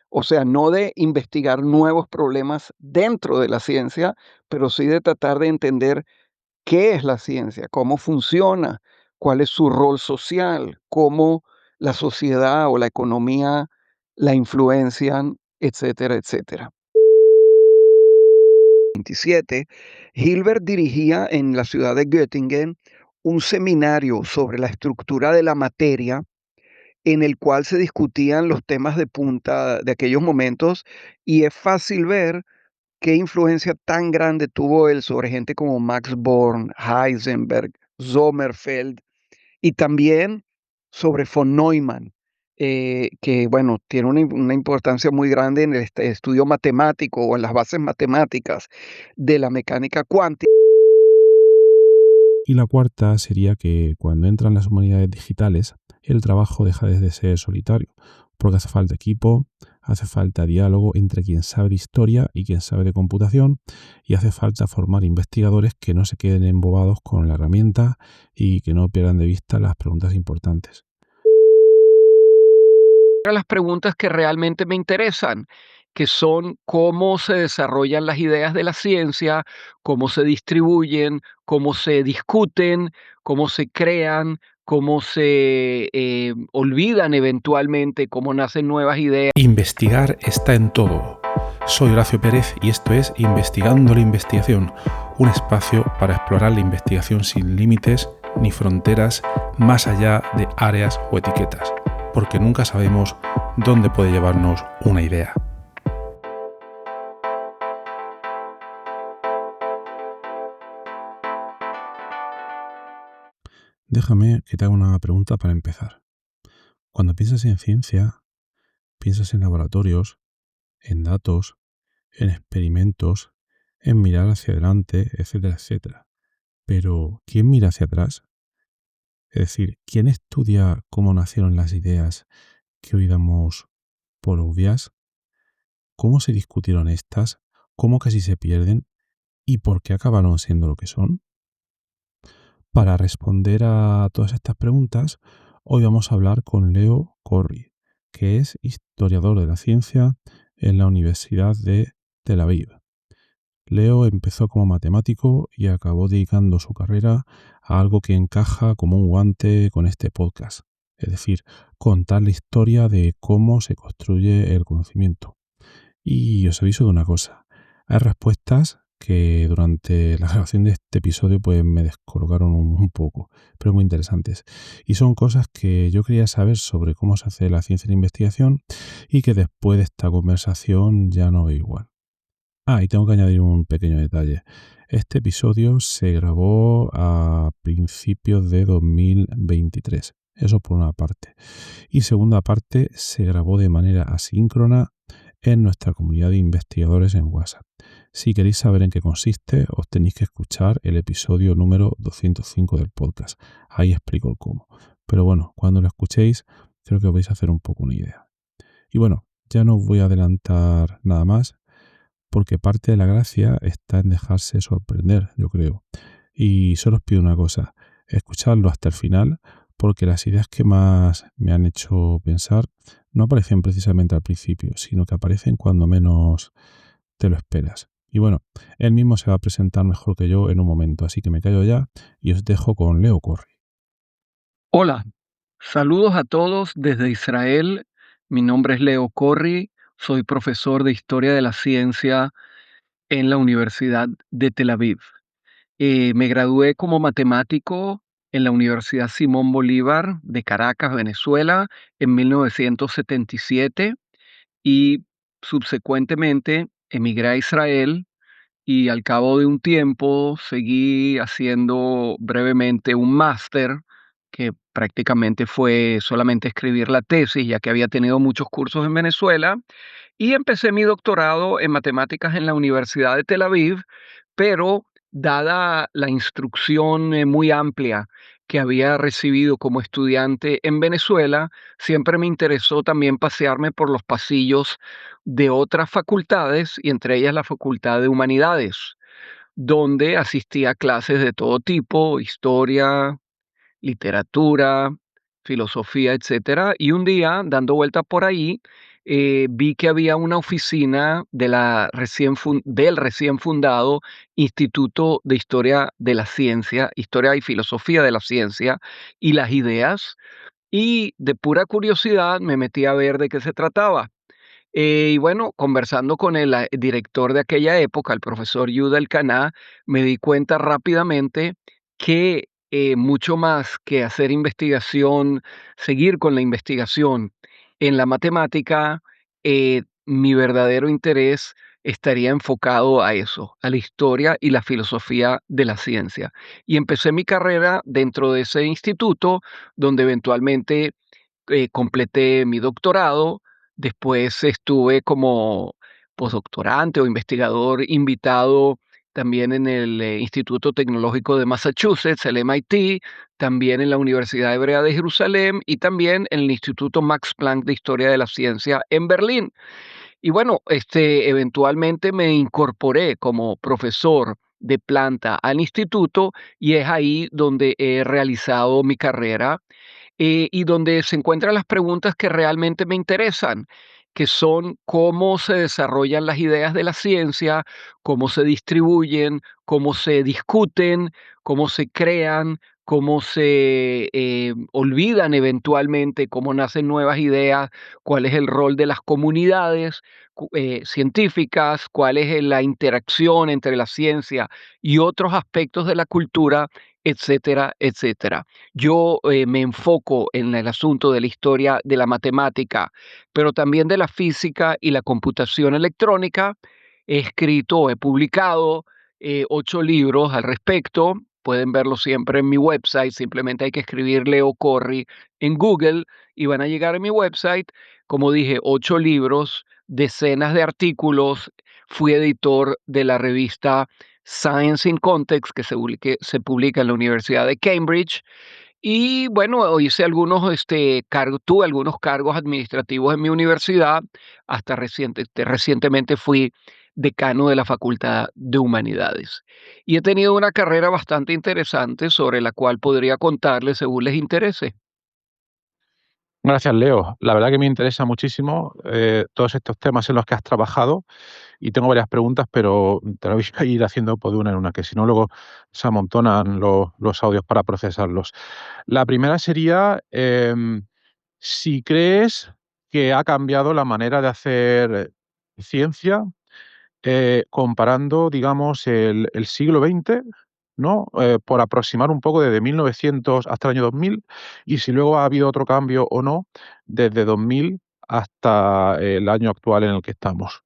O sea, no de investigar nuevos problemas dentro de la ciencia, pero sí de tratar de entender qué es la ciencia, cómo funciona, cuál es su rol social, cómo la sociedad o la economía la influencian, etcétera, etcétera. 27, Hilbert dirigía en la ciudad de Göttingen un seminario sobre la estructura de la materia en el cual se discutían los temas de punta de aquellos momentos y es fácil ver qué influencia tan grande tuvo él sobre gente como Max Born, Heisenberg, Sommerfeld y también sobre von Neumann, que bueno, tiene una importancia muy grande en el estudio matemático o en las bases matemáticas de la mecánica cuántica. Y la cuarta sería que cuando entran las humanidades digitales, el trabajo deja de ser solitario, porque hace falta equipo, hace falta diálogo entre quien sabe de historia y quien sabe de computación, y hace falta formar investigadores que no se queden embobados con la herramienta y que no pierdan de vista las preguntas importantes. Las preguntas que realmente me interesan, que son cómo se desarrollan las ideas de la ciencia, cómo se distribuyen, cómo se discuten, cómo se crean, cómo se olvidan eventualmente, cómo nacen nuevas ideas. Investigar está en todo. Soy Horacio Pérez y esto es Investigando la Investigación, un espacio para explorar la investigación sin límites ni fronteras más allá de áreas o etiquetas, porque nunca sabemos dónde puede llevarnos una idea. Déjame que te haga una pregunta para empezar. Cuando piensas en ciencia, piensas en laboratorios, en datos, en experimentos, en mirar hacia adelante, etcétera, etcétera. Pero, ¿quién mira hacia atrás? Es decir, ¿quién estudia cómo nacieron las ideas que hoy damos por obvias? ¿Cómo se discutieron estas? ¿Cómo casi se pierden? ¿Y por qué acabaron siendo lo que son? Para responder a todas estas preguntas, hoy vamos a hablar con Leo Corri, que es historiador de la ciencia en la Universidad de Tel Aviv. Leo empezó como matemático y acabó dedicando su carrera a algo que encaja como un guante con este podcast, es decir, contar la historia de cómo se construye el conocimiento. Y os aviso de una cosa, hay respuestas que durante la grabación de este episodio pues me descolocaron un poco, pero muy interesantes. Y son cosas que yo quería saber sobre cómo se hace la ciencia de la investigación y que después de esta conversación ya no veo igual. Ah, y tengo que añadir un pequeño detalle. Este episodio se grabó a principios de 2023. Eso por una parte. Y segunda parte, se grabó de manera asíncrona en nuestra comunidad de investigadores en WhatsApp. Si queréis saber en qué consiste, os tenéis que escuchar el episodio número 205 del podcast. Ahí explico el cómo. Pero bueno, cuando lo escuchéis, creo que os vais a hacer un poco una idea. Y bueno, ya no os voy a adelantar nada más porque parte de la gracia está en dejarse sorprender, yo creo. Y solo os pido una cosa, escuchadlo hasta el final, porque las ideas que más me han hecho pensar no aparecen precisamente al principio, sino que aparecen cuando menos te lo esperas. Y bueno, él mismo se va a presentar mejor que yo en un momento, así que me callo ya y os dejo con Leo Corri. Hola, saludos a todos desde Israel. Mi nombre es Leo Corri, soy profesor de Historia de la Ciencia en la Universidad de Tel Aviv. Me gradué como matemático en la Universidad Simón Bolívar de Caracas, Venezuela, en 1977 y subsecuentemente emigré a Israel y al cabo de un tiempo seguí haciendo brevemente un máster que prácticamente fue solamente escribir la tesis, ya que había tenido muchos cursos en Venezuela, y empecé mi doctorado en matemáticas en la Universidad de Tel Aviv, pero dada la instrucción muy amplia que había recibido como estudiante en Venezuela, siempre me interesó también pasearme por los pasillos de otras facultades y entre ellas la Facultad de Humanidades, donde asistía a clases de todo tipo, historia, literatura, filosofía, etcétera. Y un día, dando vuelta por ahí, vi que había una oficina de del recién fundado Instituto de Historia de la Ciencia, Historia y Filosofía de la Ciencia y las Ideas, y de pura curiosidad me metí a ver de qué se trataba. Y bueno, conversando con el director de aquella época, el profesor Yuda Elcaná, me di cuenta rápidamente que mucho más que hacer investigación, seguir con la investigación en la matemática, mi verdadero interés estaría enfocado a eso, a la historia y la filosofía de la ciencia. Y empecé mi carrera dentro de ese instituto, donde eventualmente completé mi doctorado, después estuve como postdoctorante o investigador invitado también en el Instituto Tecnológico de Massachusetts, el MIT, también en la Universidad Hebrea de Jerusalén y también en el Instituto Max Planck de Historia de la Ciencia en Berlín. Y bueno, eventualmente me incorporé como profesor de planta al instituto y es ahí donde he realizado mi carrera y donde se encuentran las preguntas que realmente me interesan, que son cómo se desarrollan las ideas de la ciencia, cómo se distribuyen, cómo se discuten, cómo se crean, cómo se olvidan eventualmente, cómo nacen nuevas ideas, cuál es el rol de las comunidades científicas, cuál es la interacción entre la ciencia y otros aspectos de la cultura, etcétera, etcétera. Yo me enfoco en el asunto de la historia de la matemática, pero también de la física y la computación electrónica. He escrito, he publicado 8 libros al respecto. Pueden verlo siempre en mi website. Simplemente hay que escribir Leo Corri en Google y van a llegar a mi website. Como dije, 8 libros, decenas de artículos. Fui editor de la revista Science in Context, que se publica en la Universidad de Cambridge. Y bueno, hice algunos cargos, tuve algunos cargos administrativos en mi universidad, hasta recientemente fui decano de la Facultad de Humanidades. Y he tenido una carrera bastante interesante sobre la cual podría contarles según les interese. Gracias, Leo. La verdad que me interesa muchísimo todos estos temas en los que has trabajado y tengo varias preguntas, pero te las voy a ir haciendo pues, de una en una, que si no luego se amontonan los audios para procesarlos. La primera sería si crees que ha cambiado la manera de hacer ciencia comparando, digamos, el siglo XX, ¿no? Por aproximar un poco desde 1900 hasta el año 2000, y si luego ha habido otro cambio o no desde 2000 hasta el año actual en el que estamos.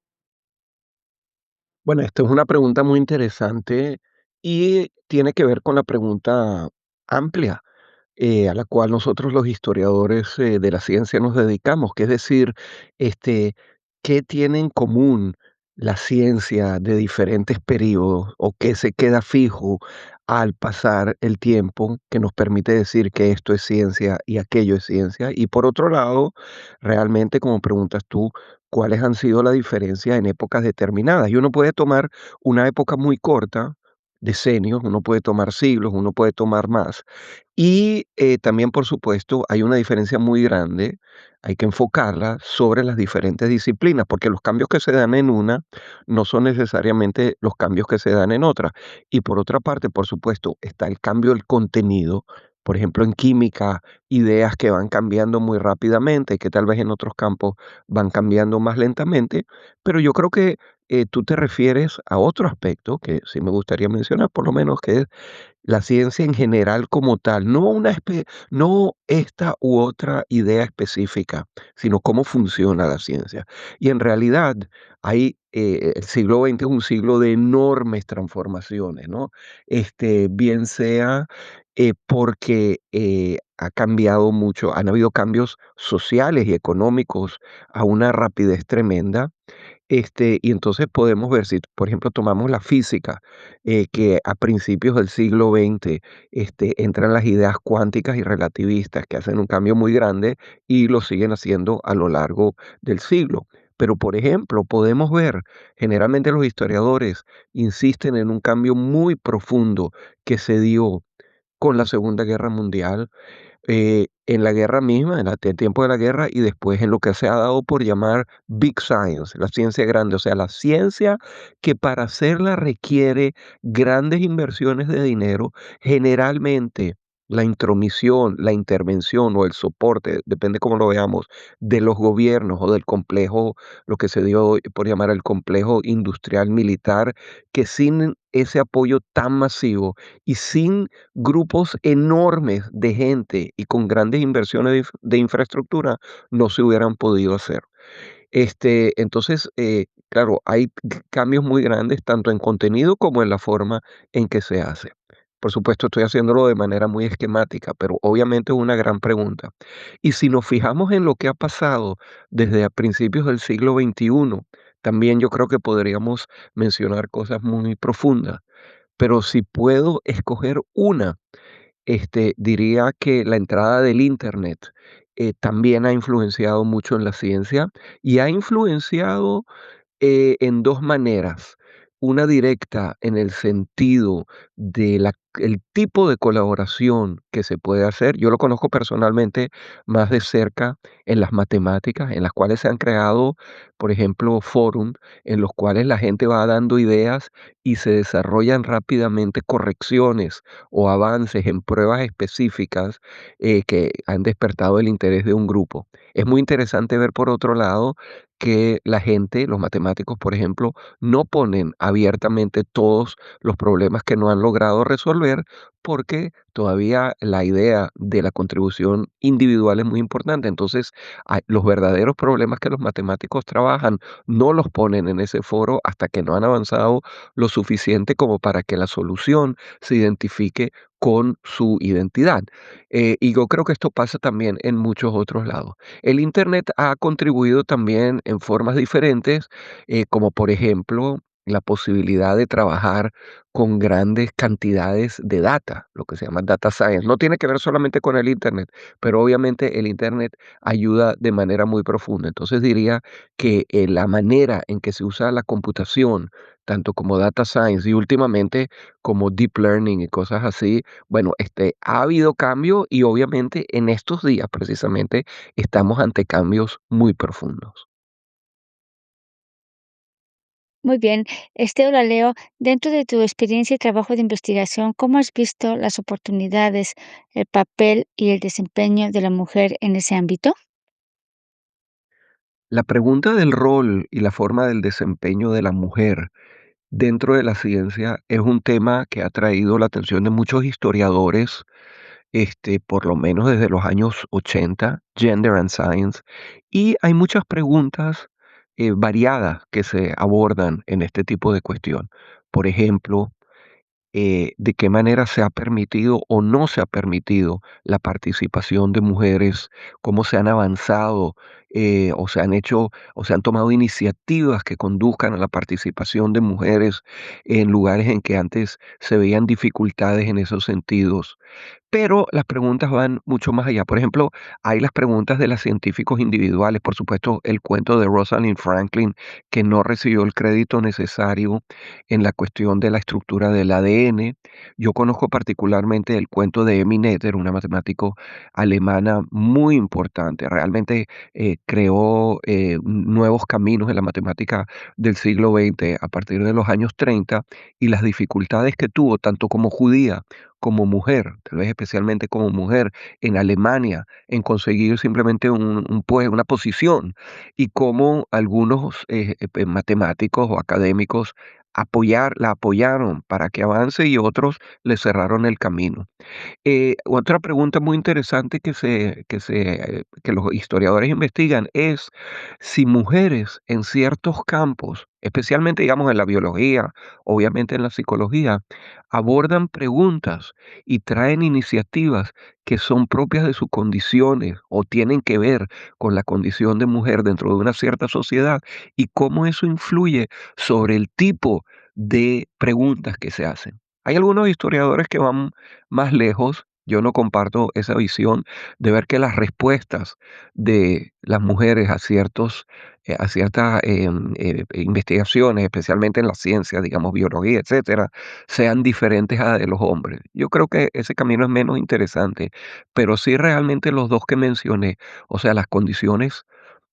Bueno, esta es una pregunta muy interesante y tiene que ver con la pregunta amplia a la cual nosotros los historiadores de la ciencia nos dedicamos, que es decir, este, ¿qué tiene en común la ciencia de diferentes periodos o qué se queda fijo al pasar el tiempo que nos permite decir que esto es ciencia y aquello es ciencia? Y por otro lado, realmente, como preguntas tú, ¿cuáles han sido la diferencia en épocas determinadas? Y uno puede tomar una época muy corta, decenios, uno puede tomar siglos, uno puede tomar más y, también, por supuesto, hay una diferencia muy grande, hay que enfocarla sobre las diferentes disciplinas, porque los cambios que se dan en una no son necesariamente los cambios que se dan en otra. Y por otra parte, por supuesto, está el cambio del contenido, por ejemplo, en química, ideas que van cambiando muy rápidamente, que tal vez en otros campos van cambiando más lentamente, pero yo creo que, tú te refieres a otro aspecto que sí me gustaría mencionar, por lo menos, que es la ciencia en general como tal, no esta u otra idea específica, sino cómo funciona la ciencia. Y en realidad el siglo XX es un siglo de enormes transformaciones, ¿no? Bien sea, porque, ha cambiado mucho, han habido cambios sociales y económicos a una rapidez tremenda, y entonces podemos ver, si, por ejemplo, tomamos la física, que a principios del siglo XX, entran las ideas cuánticas y relativistas, que hacen un cambio muy grande y lo siguen haciendo a lo largo del siglo. Pero, por ejemplo, podemos ver, generalmente los historiadores insisten en un cambio muy profundo que se dio con la Segunda Guerra Mundial, en la guerra misma, en el tiempo de la guerra y después en lo que se ha dado por llamar Big Science, la ciencia grande, o sea, la ciencia que para hacerla requiere grandes inversiones de dinero, generalmente la intromisión, la intervención o el soporte, depende cómo lo veamos, de los gobiernos o del complejo, lo que se dio por llamar el complejo industrial militar, que sin ese apoyo tan masivo y sin grupos enormes de gente y con grandes inversiones de infraestructura no se hubieran podido hacer. Entonces, claro, hay cambios muy grandes tanto en contenido como en la forma en que se hace. Por supuesto, estoy haciéndolo de manera muy esquemática, pero obviamente es una gran pregunta. Y si nos fijamos en lo que ha pasado desde a principios del siglo XXI, también yo creo que podríamos mencionar cosas muy profundas. Pero si puedo escoger una, diría que la entrada del Internet, también ha influenciado mucho en la ciencia y ha influenciado en 2 maneras. Una directa en el sentido de el tipo de colaboración que se puede hacer. Yo lo conozco personalmente más de cerca en las matemáticas, en las cuales se han creado, por ejemplo, forum en los cuales la gente va dando ideas y se desarrollan rápidamente correcciones o avances en pruebas específicas, que han despertado el interés de un grupo. Es muy interesante ver, por otro lado, que la gente, los matemáticos, por ejemplo, no ponen abiertamente todos los problemas que no han logrado resolver, porque todavía la idea de la contribución individual es muy importante. Entonces, los verdaderos problemas que los matemáticos trabajan no los ponen en ese foro hasta que no han avanzado lo suficiente como para que la solución se identifique con su identidad. Y yo creo que esto pasa también en muchos otros lados. El Internet ha contribuido también en formas diferentes, como por ejemplo la posibilidad de trabajar con grandes cantidades de data, lo que se llama data science. No tiene que ver solamente con el Internet, pero obviamente el Internet ayuda de manera muy profunda. Entonces diría que la manera en que se usa la computación, tanto como data science y últimamente como deep learning y cosas así, bueno, ha habido cambio y obviamente en estos días precisamente estamos ante cambios muy profundos. Muy bien. Hola Leo, dentro de tu experiencia y trabajo de investigación, ¿cómo has visto las oportunidades, el papel y el desempeño de la mujer en ese ámbito? La pregunta del rol y la forma del desempeño de la mujer dentro de la ciencia es un tema que ha traído la atención de muchos historiadores, por lo menos desde los años 80, Gender and Science, y hay muchas preguntas variadas que se abordan en este tipo de cuestión. Por ejemplo, de qué manera se ha permitido o no se ha permitido la participación de mujeres, cómo se han avanzado, o se han hecho o se han tomado iniciativas que conduzcan a la participación de mujeres en lugares en que antes se veían dificultades en esos sentidos. Pero las preguntas van mucho más allá. Por ejemplo, hay las preguntas de los científicos individuales. Por supuesto, el cuento de Rosalind Franklin, que no recibió el crédito necesario en la cuestión de la estructura del ADN. Yo conozco particularmente el cuento de Emmy Noether, una matemático alemana muy importante. Realmente creó nuevos caminos en la matemática del siglo XX a partir de los años 30 y las dificultades que tuvo tanto como judía como mujer, tal vez especialmente como mujer en Alemania, en conseguir simplemente una posición, y cómo algunos matemáticos o académicos la apoyaron para que avance y otros le cerraron el camino. Otra pregunta muy interesante que los historiadores investigan es si mujeres en ciertos campos, especialmente digamos en la biología, obviamente en la psicología, abordan preguntas y traen iniciativas que son propias de sus condiciones o tienen que ver con la condición de mujer dentro de una cierta sociedad y cómo eso influye sobre el tipo de preguntas que se hacen. Hay algunos historiadores que van más lejos Yo no comparto esa visión de ver que las respuestas de las mujeres a ciertas investigaciones, especialmente en la ciencia, digamos, biología, etcétera, sean diferentes a de los hombres. Yo creo que ese camino es menos interesante, pero sí realmente los dos que mencioné, o sea, las condiciones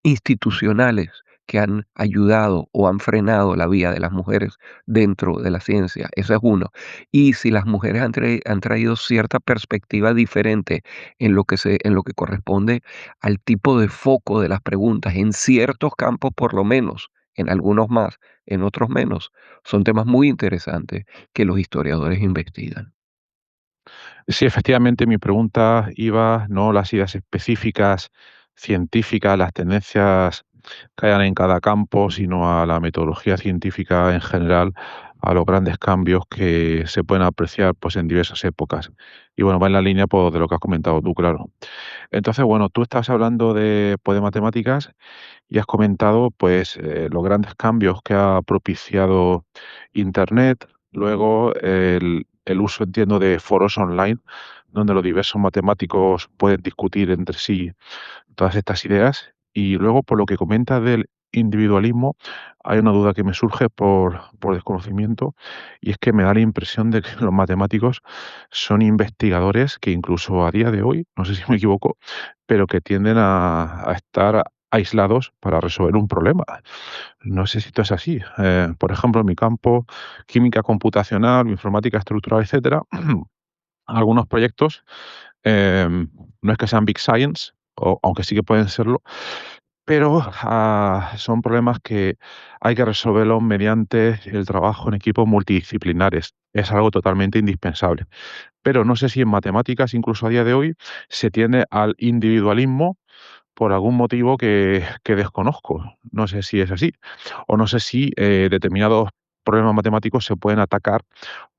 institucionales que han ayudado o han frenado la vía de las mujeres dentro de la ciencia, ese es uno. Y si las mujeres han traído cierta perspectiva diferente en lo que corresponde al tipo de foco de las preguntas, en ciertos campos por lo menos, en algunos más, en otros menos, son temas muy interesantes que los historiadores investigan. Sí, efectivamente, mi pregunta iba no a las ideas específicas científicas, las tendencias que hayan en cada campo, sino a la metodología científica en general, a los grandes cambios que se pueden apreciar pues, en diversas épocas. Y bueno, va en la línea pues, de lo que has comentado tú, claro. Entonces, bueno, tú estás hablando de matemáticas y has comentado pues, los grandes cambios que ha propiciado Internet, luego el uso, entiendo, de foros online, donde los diversos matemáticos pueden discutir entre sí todas estas ideas. Y luego, por lo que comentas del individualismo, hay una duda que me surge por desconocimiento, y es que me da la impresión de que los matemáticos son investigadores que incluso a día de hoy, no sé si me equivoco, pero que tienden a estar aislados para resolver un problema. No sé si esto es así. Por ejemplo, en mi campo, química computacional, informática estructural, etcétera, algunos proyectos no es que sean big science, aunque sí que pueden serlo, pero son problemas que hay que resolverlos mediante el trabajo en equipos multidisciplinares. Es algo totalmente indispensable. Pero no sé si en matemáticas, incluso a día de hoy, se tiende al individualismo por algún motivo que desconozco. No sé si es así. O no sé si determinados problemas matemáticos se pueden atacar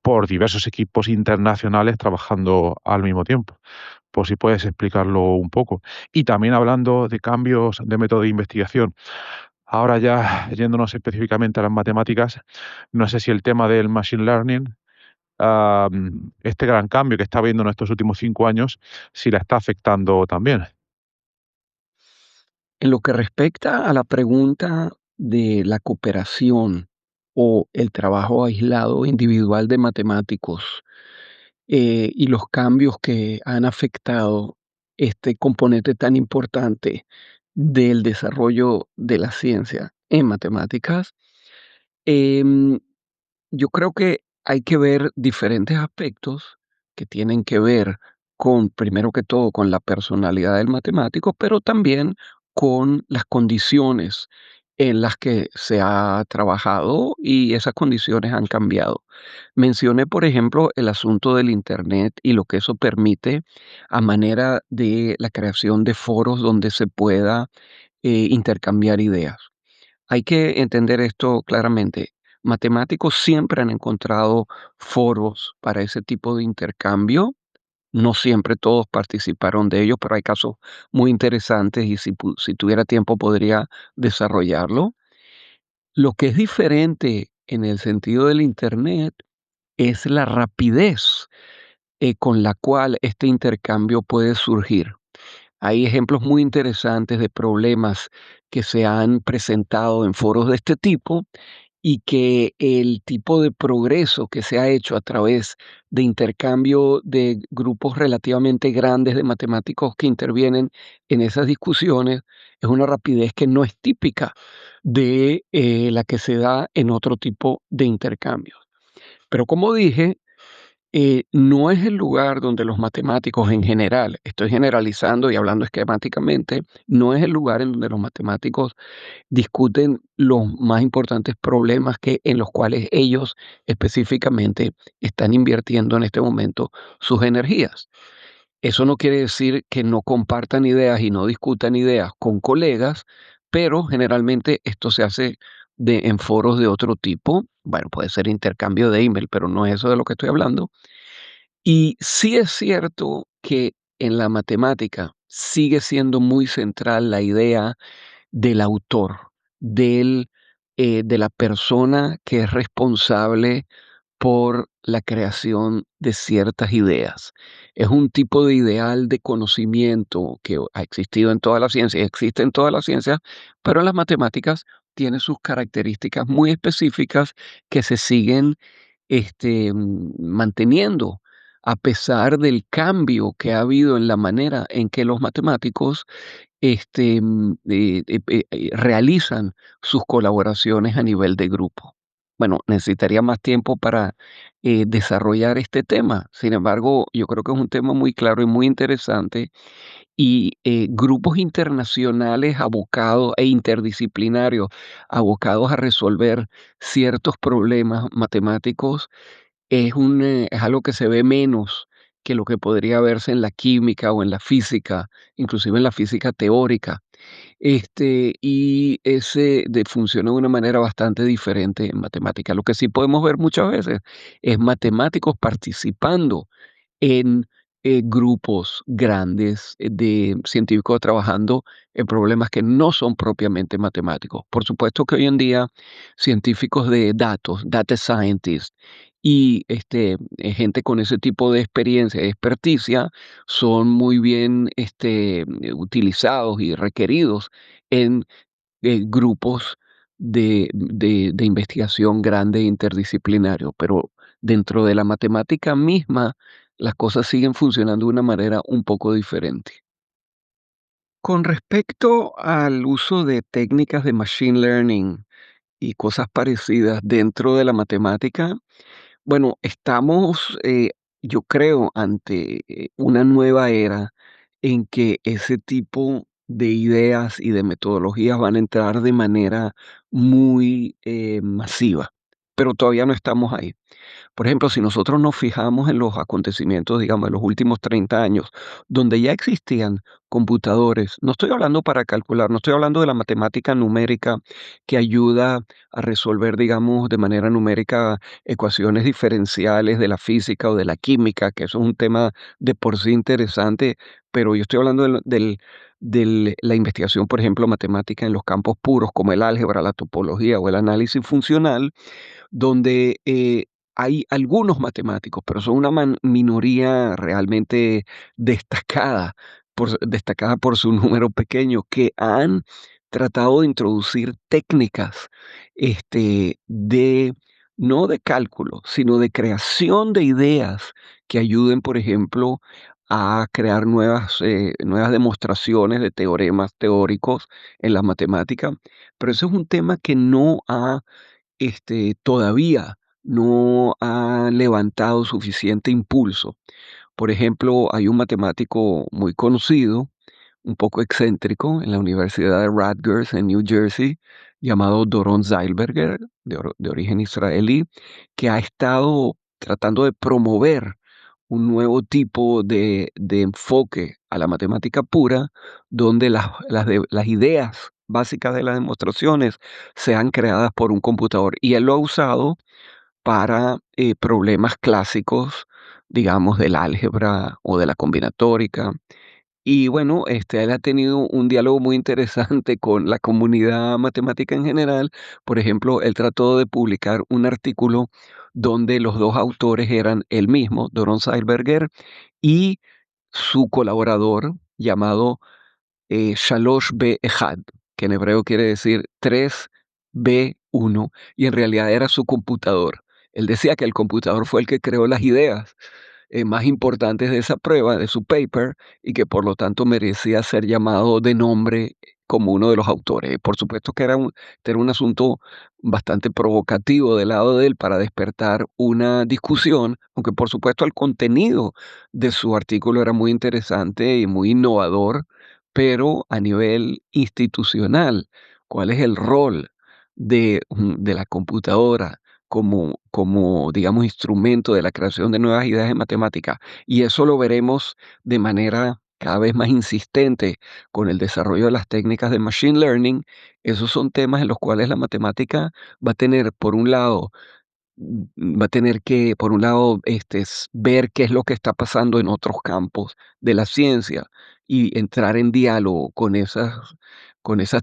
por diversos equipos internacionales trabajando al mismo tiempo. Por si puedes explicarlo un poco. Y también hablando de cambios de método de investigación, ahora ya yéndonos específicamente a las matemáticas, no sé si el tema del machine learning, este gran cambio que está habiendo en estos últimos 5 años, si la está afectando también. En lo que respecta a la pregunta de la cooperación o el trabajo aislado individual de matemáticos, y los cambios que han afectado este componente tan importante del desarrollo de la ciencia en matemáticas, em, yo creo que hay que ver diferentes aspectos que tienen que ver con, primero que todo, con la personalidad del matemático, pero también con las condiciones en las que se ha trabajado y esas condiciones han cambiado. Mencioné, por ejemplo, el asunto del Internet y lo que eso permite a manera de la creación de foros donde se pueda intercambiar ideas. Hay que entender esto claramente. Matemáticos siempre han encontrado foros para ese tipo de intercambio. No siempre todos participaron de ellos, pero hay casos muy interesantes y si tuviera tiempo podría desarrollarlo. Lo que es diferente en el sentido del Internet es la rapidez con la cual este intercambio puede surgir. Hay ejemplos muy interesantes de problemas que se han presentado en foros de este tipo y que el tipo de progreso que se ha hecho a través de intercambio de grupos relativamente grandes de matemáticos que intervienen en esas discusiones es una rapidez que no es típica de la que se da en otro tipo de intercambios. Pero como dije, no es el lugar donde los matemáticos en general, estoy generalizando y hablando esquemáticamente, no es el lugar en donde los matemáticos discuten los más importantes problemas en los cuales ellos específicamente están invirtiendo en este momento sus energías. Eso no quiere decir que no compartan ideas y no discutan ideas con colegas, pero generalmente esto se hace en foros de otro tipo. Bueno, puede ser intercambio de email, pero no es eso de lo que estoy hablando. Y sí es cierto que en la matemática sigue siendo muy central la idea del autor, de la persona que es responsable por la creación de ciertas ideas. Es un tipo de ideal de conocimiento que ha existido en toda la ciencia, y existe en toda la ciencia, pero en las matemáticas tiene sus características muy específicas que se siguen manteniendo a pesar del cambio que ha habido en la manera en que los matemáticos realizan sus colaboraciones a nivel de grupo. Bueno, necesitaría más tiempo para desarrollar este tema. Sin embargo, yo creo que es un tema muy claro y muy interesante y grupos internacionales abocados e interdisciplinarios abocados a resolver ciertos problemas matemáticos es algo que se ve menos que lo que podría verse en la química o en la física, inclusive en la física teórica. Y ese funciona de una manera bastante diferente en matemática. Lo que sí podemos ver muchas veces es matemáticos participando en grupos grandes de científicos trabajando en problemas que no son propiamente matemáticos. Por supuesto que hoy en día científicos de datos, data scientists y gente con ese tipo de experiencia y experticia son muy bien utilizados y requeridos en grupos de investigación grande e interdisciplinario, pero dentro de la matemática misma, las cosas siguen funcionando de una manera un poco diferente. Con respecto al uso de técnicas de machine learning y cosas parecidas dentro de la matemática, bueno, estamos, yo creo, ante una nueva era en que ese tipo de ideas y de metodologías van a entrar de manera muy masiva, pero todavía no estamos ahí. Por ejemplo, si nosotros nos fijamos en los acontecimientos, digamos, de los últimos 30 años, donde ya existían computadores, no estoy hablando para calcular, no estoy hablando de la matemática numérica que ayuda a resolver, digamos, de manera numérica ecuaciones diferenciales de la física o de la química, que eso es un tema de por sí interesante, pero yo estoy hablando de la investigación, por ejemplo, matemática en los campos puros, como el álgebra, la topología o el análisis funcional donde hay algunos matemáticos, pero son una minoría realmente destacada destacada por su número pequeño, que han tratado de introducir técnicas de, no de cálculo, sino de creación de ideas que ayuden, por ejemplo, a crear nuevas demostraciones de teoremas teóricos en la matemática. Pero eso es un tema que no ha todavía no ha levantado suficiente impulso. Por ejemplo, hay un matemático muy conocido, un poco excéntrico, en la Universidad de Rutgers en New Jersey, llamado Doron Zeilberger, de origen israelí, que ha estado tratando de promover un nuevo tipo de enfoque a la matemática pura, donde las ideas básicas de las demostraciones sean creadas por un computador. Y él lo ha usado para problemas clásicos, digamos, del álgebra o de la combinatórica. Y bueno, él ha tenido un diálogo muy interesante con la comunidad matemática en general. Por ejemplo, él trató de publicar un artículo donde los dos autores eran él mismo, Doron Zeilberger, y su colaborador llamado Shalosh B Ejad, que en hebreo quiere decir 3B1, y en realidad era su computador. Él decía que el computador fue el que creó las ideas más importantes de esa prueba, de su paper, y que por lo tanto merecía ser llamado de nombre como uno de los autores. Por supuesto que era un asunto bastante provocativo del lado de él para despertar una discusión, aunque por supuesto el contenido de su artículo era muy interesante y muy innovador, pero a nivel institucional, ¿cuál es el rol de la computadora como, digamos, instrumento de la creación de nuevas ideas en matemática? Y eso lo veremos de manera cada vez más insistente con el desarrollo de las técnicas de machine learning. Esos son temas en los cuales la matemática va a tener, por un lado, va a tener que, por un lado, ver qué es lo que está pasando en otros campos de la ciencia y entrar en diálogo con esas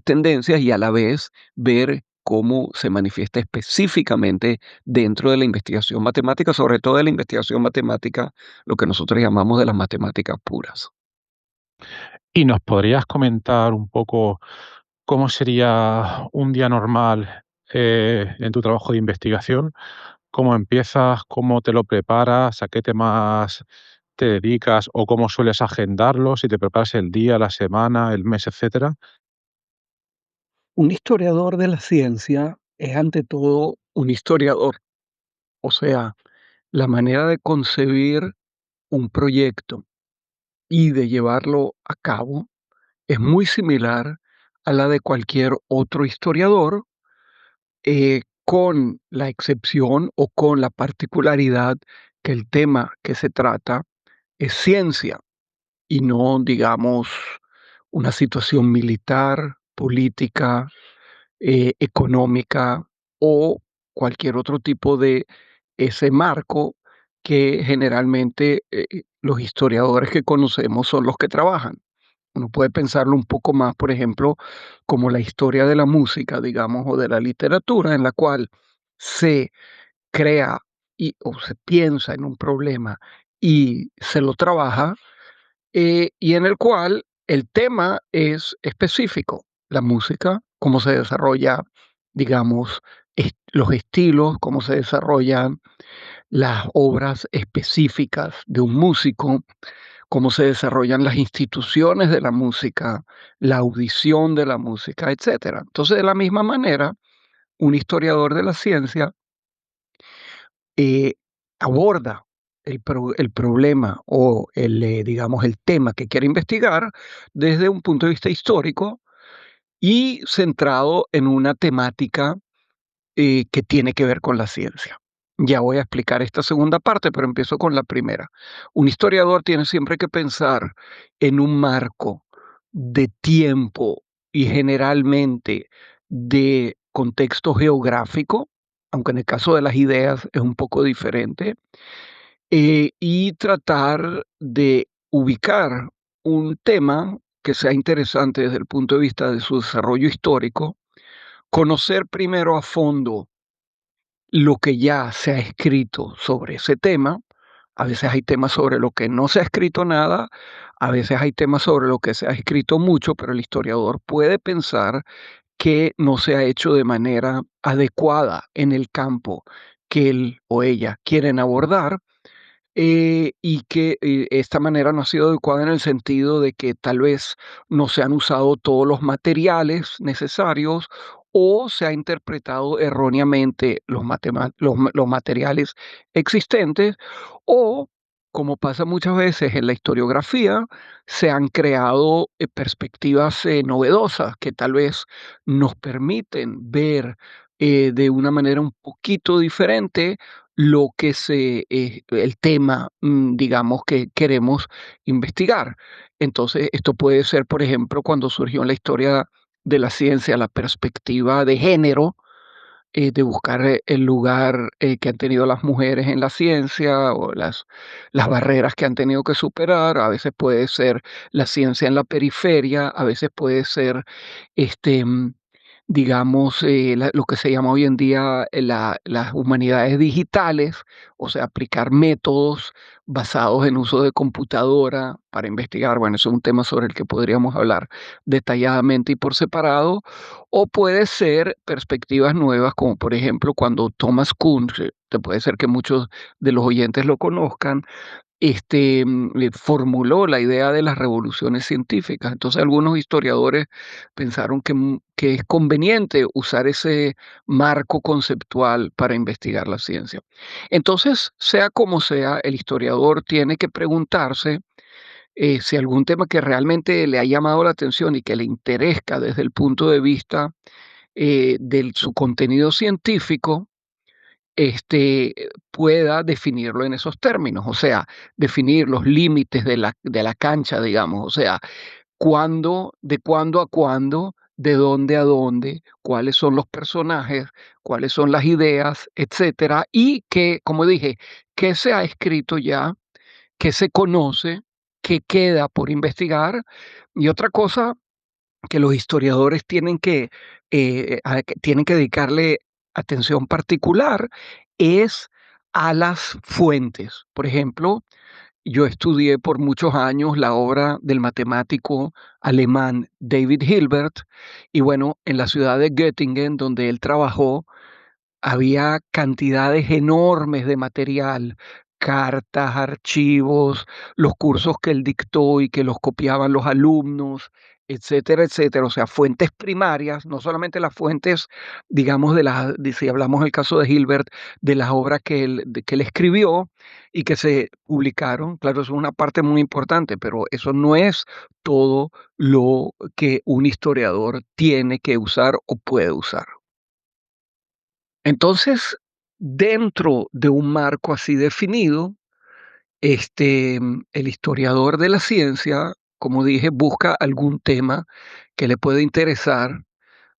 tendencias y a la vez ver cómo se manifiesta específicamente dentro de la investigación matemática, sobre todo de la investigación matemática, lo que nosotros llamamos de las matemáticas puras. ¿Y nos podrías comentar un poco cómo sería un día normal en tu trabajo de investigación? ¿Cómo empiezas? ¿Cómo te lo preparas? ¿A qué temas te dedicas? ¿O cómo sueles agendarlo? Si te preparas el día, la semana, el mes, etcétera. Un historiador de la ciencia es ante todo un historiador, o sea, la manera de concebir un proyecto y de llevarlo a cabo es muy similar a la de cualquier otro historiador, con la excepción o con la particularidad que el tema que se trata es ciencia y no, digamos, una situación militar, política, económica o cualquier otro tipo de ese marco que generalmente los historiadores que conocemos son los que trabajan. Uno puede pensarlo un poco más, por ejemplo, como la historia de la música, digamos, o de la literatura, en la cual se crea o se piensa en un problema y se lo trabaja, y en el cual el tema es específico, la música, cómo se desarrolla, digamos, los estilos, cómo se desarrollan las obras específicas de un músico, cómo se desarrollan las instituciones de la música, la audición de la música, etcétera. Entonces, de la misma manera, un historiador de la ciencia eh, aborda el problema o digamos, el tema que quiere investigar desde un punto de vista histórico y centrado en una temática que tiene que ver con la ciencia. Ya voy a explicar esta segunda parte, pero empiezo con la primera. Un historiador tiene siempre que pensar en un marco de tiempo y generalmente de contexto geográfico, aunque en el caso de las ideas es un poco diferente, y tratar de ubicar un tema que sea interesante desde el punto de vista de su desarrollo histórico, conocer primero a fondo lo que ya se ha escrito sobre ese tema. A veces hay temas sobre lo que no se ha escrito nada, a veces hay temas sobre lo que se ha escrito mucho, pero el historiador puede pensar que no se ha hecho de manera adecuada en el campo que él o ella quieren abordar, y que esta manera no ha sido adecuada en el sentido de que tal vez no se han usado todos los materiales necesarios o se ha interpretado erróneamente los materiales existentes o, como pasa muchas veces en la historiografía, se han creado perspectivas novedosas que tal vez nos permiten ver de una manera un poquito diferente lo que el tema, digamos, que queremos investigar. Entonces, esto puede ser, por ejemplo, cuando surgió en la historia de la ciencia la perspectiva de género, de buscar el lugar que han tenido las mujeres en la ciencia o las barreras que han tenido que superar. A veces puede ser la ciencia en la periferia, a veces puede ser, este, digamos, lo que se llama hoy en día las humanidades digitales, o sea, aplicar métodos basados en uso de computadora para investigar. Bueno, eso es un tema sobre el que podríamos hablar detalladamente y por separado, o puede ser perspectivas nuevas, como por ejemplo cuando Thomas Kuhn, que te puede ser que muchos de los oyentes lo conozcan, formuló la idea de las revoluciones científicas. Entonces, algunos historiadores pensaron que es conveniente usar ese marco conceptual para investigar la ciencia. Entonces, sea como sea, el historiador tiene que preguntarse si algún tema que realmente le ha llamado la atención y que le interesa desde el punto de vista de su contenido científico, pueda definirlo en esos términos, o sea, definir los límites de la cancha, digamos, o sea, de cuándo a cuándo, de dónde a dónde, cuáles son los personajes, cuáles son las ideas, etcétera, y que, como dije, qué se ha escrito ya, qué se conoce, qué queda por investigar, y otra cosa que los historiadores tienen que dedicarle atención particular es a las fuentes. Por ejemplo, yo estudié por muchos años la obra del matemático alemán David Hilbert y bueno, en la ciudad de Göttingen, donde él trabajó, había cantidades enormes de material, cartas, archivos, los cursos que él dictó y que los copiaban los alumnos, etcétera, etcétera. O sea, fuentes primarias, no solamente las fuentes, digamos, si hablamos del caso de Hilbert, de las obras que él escribió y que se publicaron. Claro, eso es una parte muy importante, pero eso no es todo lo que un historiador tiene que usar o puede usar. Entonces, dentro de un marco así definido, el historiador de la ciencia, como dije, busca algún tema que le pueda interesar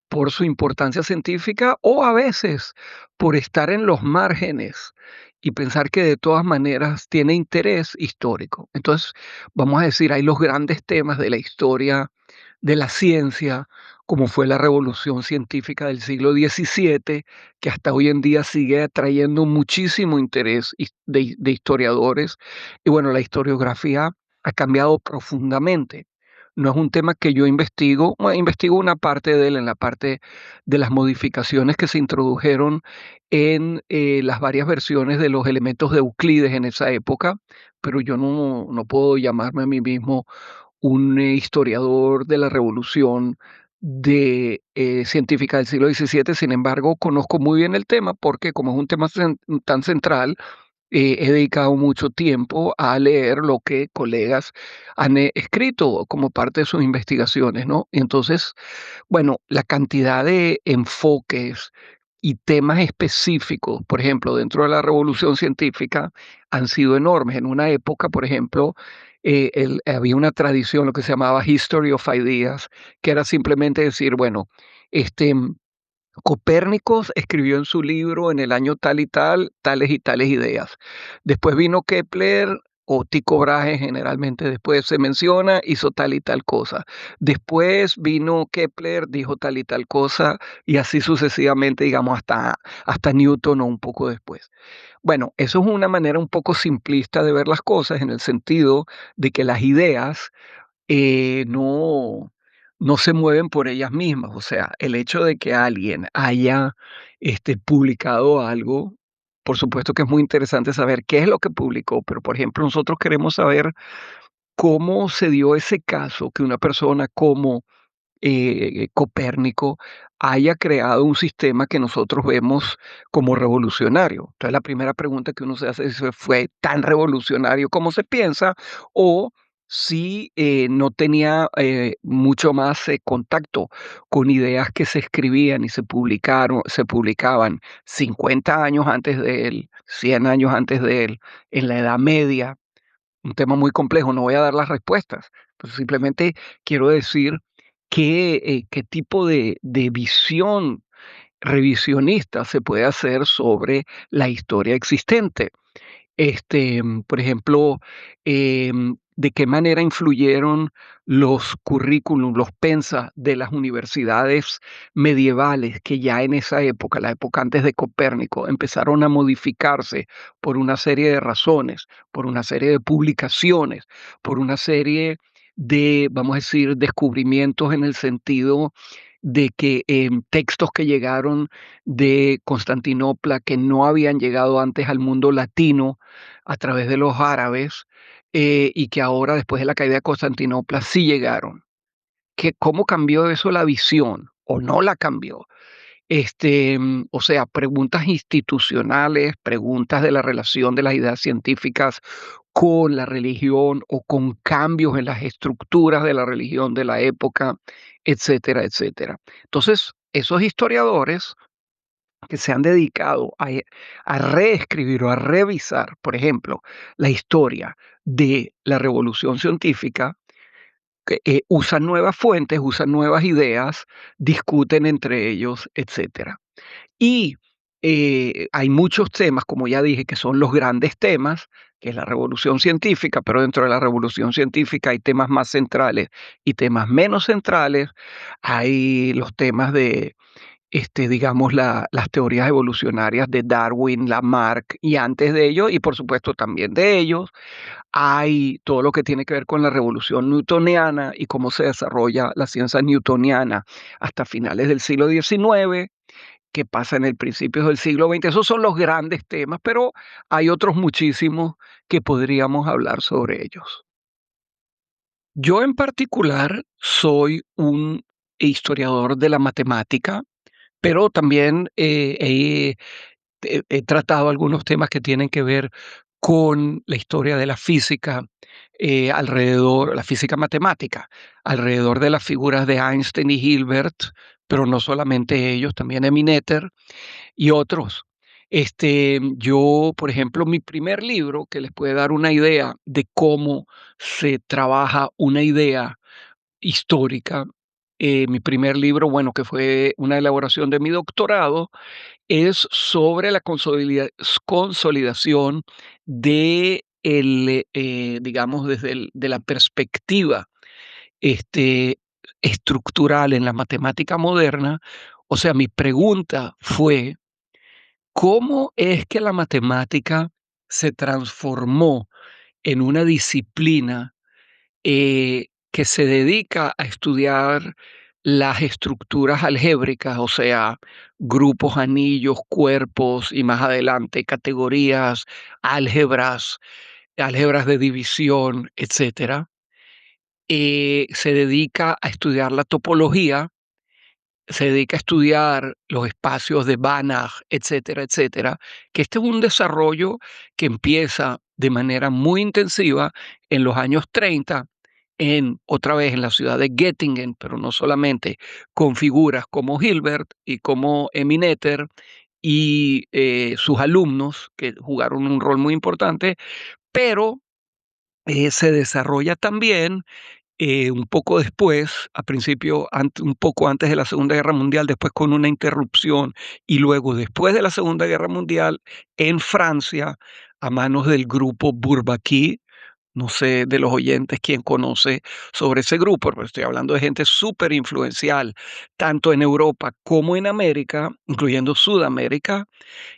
por su importancia científica o a veces por estar en los márgenes y pensar que de todas maneras tiene interés histórico. Entonces, vamos a decir, hay los grandes temas de la historia de la ciencia, como fue la revolución científica del siglo XVII, que hasta hoy en día sigue atrayendo muchísimo interés de historiadores. Y bueno, la historiografía ha cambiado profundamente. No es un tema que yo investigo, bueno, investigo una parte de él en la parte de las modificaciones que se introdujeron en las varias versiones de los elementos de Euclides en esa época, pero yo no puedo llamarme a mí mismo un historiador de la revolución científica del siglo XVII. Sin embargo, conozco muy bien el tema porque como es un tema tan central, he dedicado mucho tiempo a leer lo que colegas han escrito como parte de sus investigaciones, ¿no? Y entonces, bueno, la cantidad de enfoques y temas específicos, por ejemplo, dentro de la revolución científica, han sido enormes. En una época, por ejemplo, había una tradición, lo que se llamaba History of Ideas, que era simplemente decir, bueno, este, Copérnico escribió en su libro en el año tal y tal, tales y tales ideas. Después vino Kepler o Tycho Brahe, generalmente después se menciona, hizo tal y tal cosa. Después vino Kepler, dijo tal y tal cosa, y así sucesivamente, digamos, hasta Newton o un poco después. Bueno, eso es una manera un poco simplista de ver las cosas en el sentido de que las ideas no se mueven por ellas mismas. O sea, el hecho de que alguien haya publicado algo, por supuesto que es muy interesante saber qué es lo que publicó, pero por ejemplo, nosotros queremos saber cómo se dio ese caso que una persona como Copérnico haya creado un sistema que nosotros vemos como revolucionario. Entonces, la primera pregunta que uno se hace es, ¿fue tan revolucionario como se piensa? O si no tenía mucho más contacto con ideas que se escribían y se publicaban 50 años antes de él, 100 años antes de él, en la Edad Media, un tema muy complejo, no voy a dar las respuestas, pues simplemente quiero decir qué tipo de visión revisionista se puede hacer sobre la historia existente. Por ejemplo, de qué manera influyeron los currículum, los pensas de las universidades medievales que ya en esa época, la época antes de Copérnico, empezaron a modificarse por una serie de razones, por una serie de publicaciones, por una serie de, vamos a decir, descubrimientos en el sentido de que textos que llegaron de Constantinopla, que no habían llegado antes al mundo latino, a través de los árabes, y que ahora, después de la caída de Constantinopla, sí llegaron. ¿Cómo cambió eso la visión o no la cambió? O sea, preguntas institucionales, preguntas de la relación de las ideas científicas con la religión o con cambios en las estructuras de la religión de la época, etcétera, etcétera. Entonces, esos historiadores que se han dedicado a reescribir o a revisar, por ejemplo, la historia de la revolución científica, que, usan nuevas fuentes, usan nuevas ideas, discuten entre ellos, etcétera. Y hay muchos temas, como ya dije, que son los grandes temas que es la revolución científica, pero dentro de la revolución científica hay temas más centrales y temas menos centrales. Hay los temas de, digamos, las teorías evolucionarias de Darwin, Lamarck y antes de ellos, y por supuesto también de ellos. Hay todo lo que tiene que ver con la revolución newtoniana y cómo se desarrolla la ciencia newtoniana hasta finales del siglo XIX, qué pasa en el principio del siglo XX. Esos son los grandes temas, pero hay otros muchísimos que podríamos hablar sobre ellos. Yo en particular soy un historiador de la matemática, pero también he tratado algunos temas que tienen que ver con la historia de la física, alrededor, la física matemática, alrededor de las figuras de Einstein y Hilbert, pero no solamente ellos, también Emineter y otros. Yo, por ejemplo, mi primer libro, que les puede dar una idea de cómo se trabaja una idea histórica, mi primer libro, bueno, que fue una elaboración de mi doctorado, es sobre la consolidación de digamos, de la perspectiva este, estructural en la matemática moderna. O sea, mi pregunta fue, ¿cómo es que la matemática se transformó en una disciplina que se dedica a estudiar las estructuras algébricas, o sea, grupos, anillos, cuerpos y más adelante categorías, álgebras, álgebras de división, etcétera? Se dedica a estudiar la topología, se dedica a estudiar los espacios de Banach, etcétera, etcétera, que este es un desarrollo que empieza de manera muy intensiva en los años 30, otra vez en la ciudad de Göttingen, pero no solamente, con figuras como Hilbert y como Emineter y sus alumnos, que jugaron un rol muy importante, pero se desarrolla también un poco después, a principio, un poco antes de la Segunda Guerra Mundial, después con una interrupción, y luego después de la Segunda Guerra Mundial en Francia, a manos del grupo Bourbaki. No sé de los oyentes quién conoce sobre ese grupo, pero estoy hablando de gente súper influencial, tanto en Europa como en América, incluyendo Sudamérica.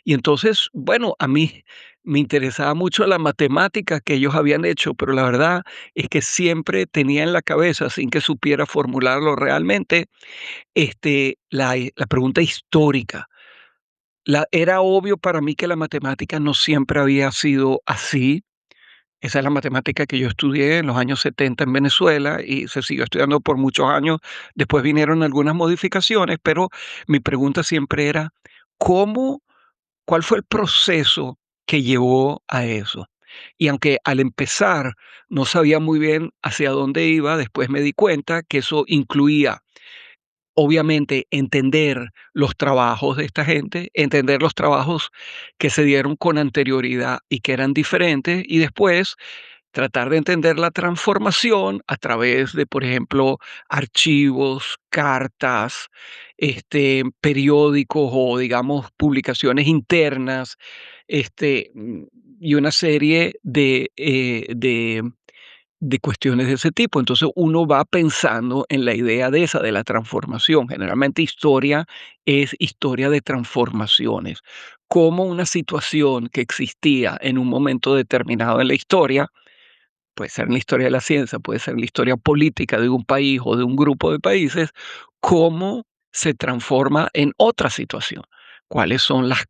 Y entonces, bueno, a mí me interesaba mucho la matemática que ellos habían hecho, pero la verdad es que siempre tenía en la cabeza, sin que supiera formularlo realmente, la pregunta histórica. Era obvio para mí que la matemática no siempre había sido así. Esa es la matemática que yo estudié en los años 70 en Venezuela y se siguió estudiando por muchos años. Después vinieron algunas modificaciones, pero mi pregunta siempre era, ¿cómo ¿cuál fue el proceso que llevó a eso? Y aunque al empezar no sabía muy bien hacia dónde iba, después me di cuenta que eso incluía, obviamente, entender los trabajos de esta gente, entender los trabajos que se dieron con anterioridad y que eran diferentes, y después tratar de entender la transformación a través de, por ejemplo, archivos, cartas, periódicos o, digamos, publicaciones internas, este, mm, y una serie de cuestiones de ese tipo. Entonces uno va pensando en la idea de esa, de la transformación. Generalmente historia es historia de transformaciones. Cómo una situación que existía en un momento determinado en la historia, puede ser en la historia de la ciencia, puede ser en la historia política de un país o de un grupo de países, cómo se transforma en otra situación. ¿Cuáles son las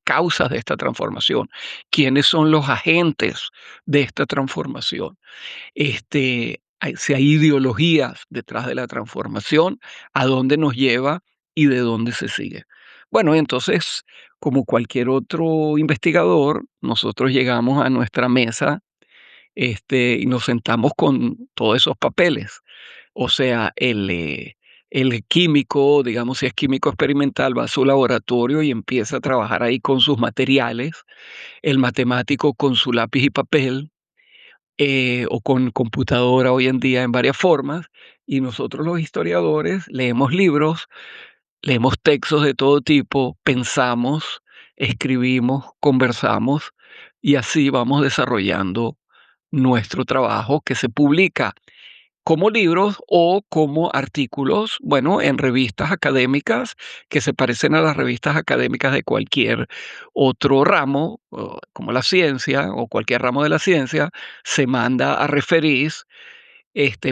causas de esta transformación? ¿Quiénes son los agentes de esta transformación? Si hay ideologías detrás de la transformación, a dónde nos lleva y de dónde se sigue. Bueno, entonces, como cualquier otro investigador, nosotros llegamos a nuestra mesa, y nos sentamos con todos esos papeles. O sea, el químico, digamos, si es químico experimental, va a su laboratorio y empieza a trabajar ahí con sus materiales, el matemático con su lápiz y papel, o con computadora hoy en día en varias formas, y nosotros los historiadores leemos libros, leemos textos de todo tipo, pensamos, escribimos, conversamos, y así vamos desarrollando nuestro trabajo que se publica como libros o como artículos, bueno, en revistas académicas que se parecen a las revistas académicas de cualquier otro ramo, como la ciencia o cualquier ramo de la ciencia, se manda a referir.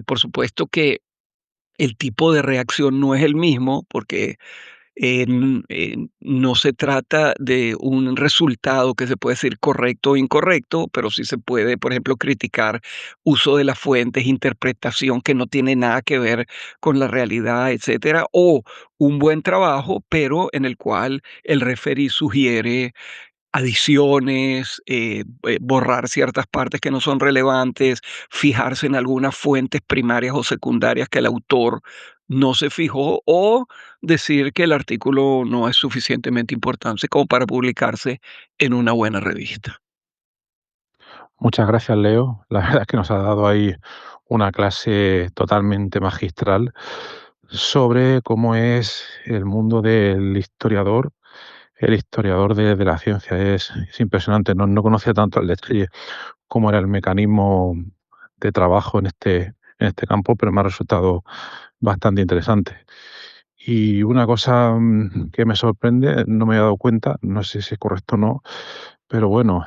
Por supuesto que el tipo de reacción no es el mismo porque no se trata de un resultado que se puede decir correcto o incorrecto, pero sí se puede, por ejemplo, criticar uso de las fuentes, interpretación que no tiene nada que ver con la realidad, etcétera, o un buen trabajo, pero en el cual el referí sugiere adiciones, borrar ciertas partes que no son relevantes, fijarse en algunas fuentes primarias o secundarias que el autor no se fijó, o decir que el artículo no es suficientemente importante como para publicarse en una buena revista. Muchas gracias, Leo. La verdad es que nos ha dado ahí una clase totalmente magistral sobre cómo es el mundo del historiador, el historiador de la ciencia. Es impresionante. No conocía tanto al detalle cómo era el mecanismo de trabajo en este campo, pero me ha resultado bastante interesante. Y una cosa que me sorprende, no me había dado cuenta, no sé si es correcto o no, pero bueno,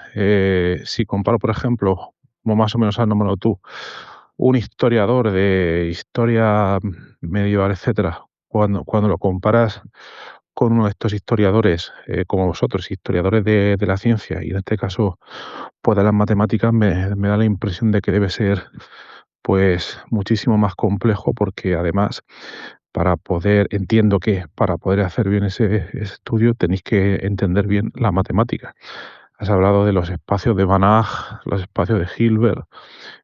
si comparo, por ejemplo, como más o menos has nombrado tú, un historiador de historia medieval, etcétera, cuando lo comparas con uno de estos historiadores, como vosotros, historiadores de la ciencia, y en este caso, pues de las matemáticas, me da la impresión de que debe ser pues muchísimo más complejo porque además entiendo que para poder hacer bien ese estudio tenéis que entender bien la matemática. Has hablado de los espacios de Banach, los espacios de Hilbert,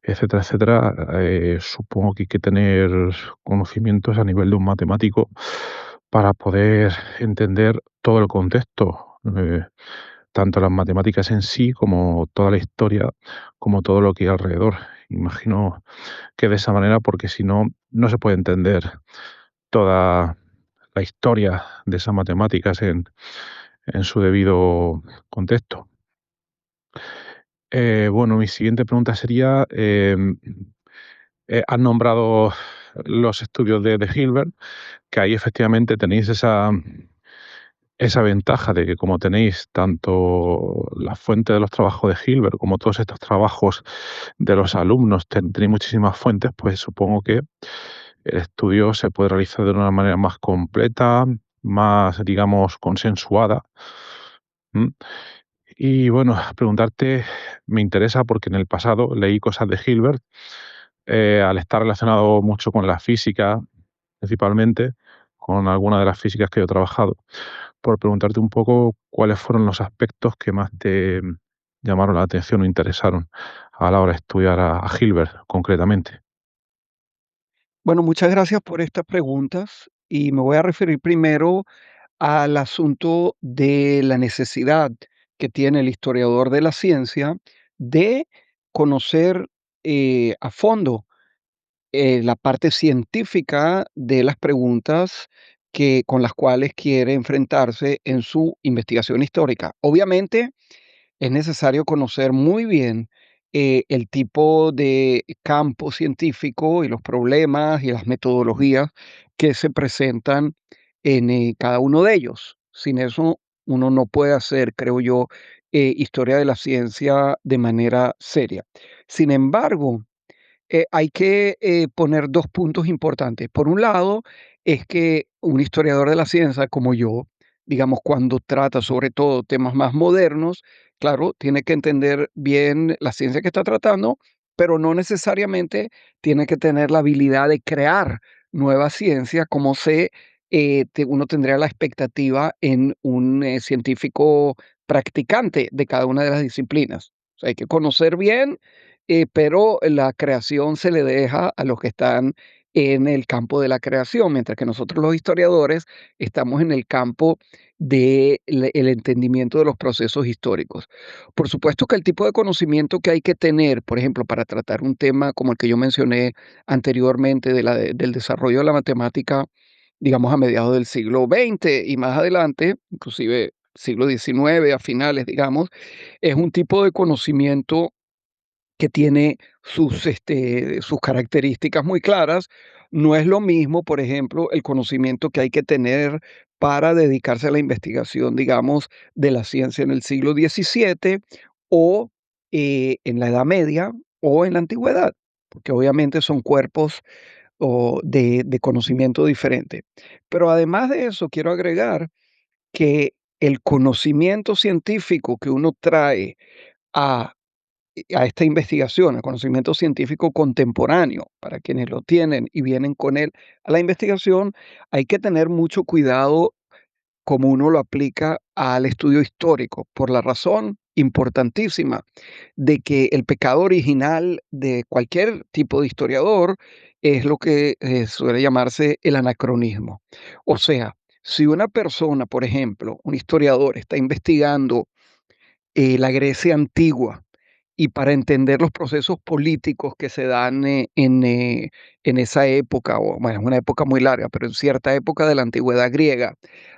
etcétera, etcétera. Supongo que hay que tener conocimientos a nivel de un matemático para poder entender todo el contexto, tanto las matemáticas en sí como toda la historia, como todo lo que hay alrededor. Imagino que de esa manera, porque si no, no se puede entender toda la historia de esas matemáticas en su debido contexto. Bueno, mi siguiente pregunta sería, has nombrado los estudios de Hilbert, que ahí efectivamente tenéis esa ventaja de que como tenéis tanto la fuente de los trabajos de Hilbert como todos estos trabajos de los alumnos, tenéis muchísimas fuentes, pues supongo que el estudio se puede realizar de una manera más completa, más, digamos, consensuada. ¿M? Y bueno, preguntarte, me interesa porque en el pasado leí cosas de Hilbert, al estar relacionado mucho con la física, principalmente, con alguna de las físicas que yo he trabajado, por preguntarte un poco cuáles fueron los aspectos que más te llamaron la atención o interesaron a la hora de estudiar a Hilbert concretamente. Bueno, muchas gracias por estas preguntas y me voy a referir primero al asunto de la necesidad que tiene el historiador de la ciencia de conocer a fondo la parte científica de las preguntas con las cuales quiere enfrentarse en su investigación histórica. Obviamente, es necesario conocer muy bien el tipo de campo científico y los problemas y las metodologías que se presentan en cada uno de ellos. Sin eso, uno no puede hacer, creo yo, historia de la ciencia de manera seria. Sin embargo, hay que poner dos puntos importantes. Por un lado, es que un historiador de la ciencia como yo, digamos, cuando trata sobre todo temas más modernos, claro, tiene que entender bien la ciencia que está tratando, pero no necesariamente tiene que tener la habilidad de crear nueva ciencia como uno tendría la expectativa en un científico practicante de cada una de las disciplinas. O sea, hay que conocer bien, pero la creación se le deja a los que están en el campo de la creación, mientras que nosotros los historiadores estamos en el campo del el entendimiento de los procesos históricos. Por supuesto que el tipo de conocimiento que hay que tener, por ejemplo, para tratar un tema como el que yo mencioné anteriormente del desarrollo de la matemática, digamos, a mediados del siglo XX y más adelante, inclusive siglo XIX a finales, digamos, es un tipo de conocimiento que tiene sus características muy claras. No es lo mismo, por ejemplo, el conocimiento que hay que tener para dedicarse a la investigación, digamos, de la ciencia en el siglo XVII o en la Edad Media o en la Antigüedad, porque obviamente son cuerpos de conocimiento diferente. Pero además de eso, quiero agregar que el conocimiento científico que uno trae a a esta investigación, al conocimiento científico contemporáneo, para quienes lo tienen y vienen con él a la investigación, hay que tener mucho cuidado como uno lo aplica al estudio histórico, por la razón importantísima de que el pecado original de cualquier tipo de historiador es lo que suele llamarse el anacronismo. O sea, si una persona, por ejemplo, un historiador, está investigando la Grecia antigua, y para entender los procesos políticos que se dan en esa época, o bueno, es una época muy larga, pero en cierta época de la antigüedad griega,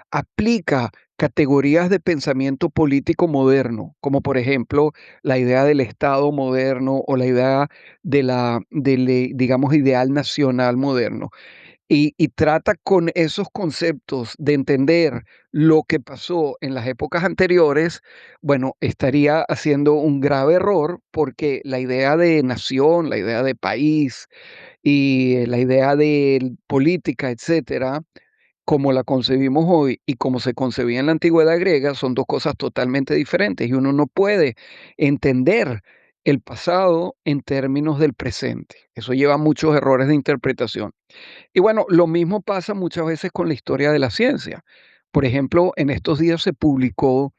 aplica categorías de pensamiento político moderno, como por ejemplo la idea del Estado moderno o la idea digamos, ideal nacional moderno y trata con esos conceptos de entender lo que pasó en las épocas anteriores, bueno, estaría haciendo un grave error porque la idea de nación, la idea de país y la idea de política, etcétera, como la concebimos hoy y como se concebía en la antigüedad griega, son dos cosas totalmente diferentes y uno no puede entender el pasado en términos del presente. Eso lleva a muchos errores de interpretación. Y bueno, lo mismo pasa muchas veces con la historia de la ciencia. Por ejemplo, en estos días se publicó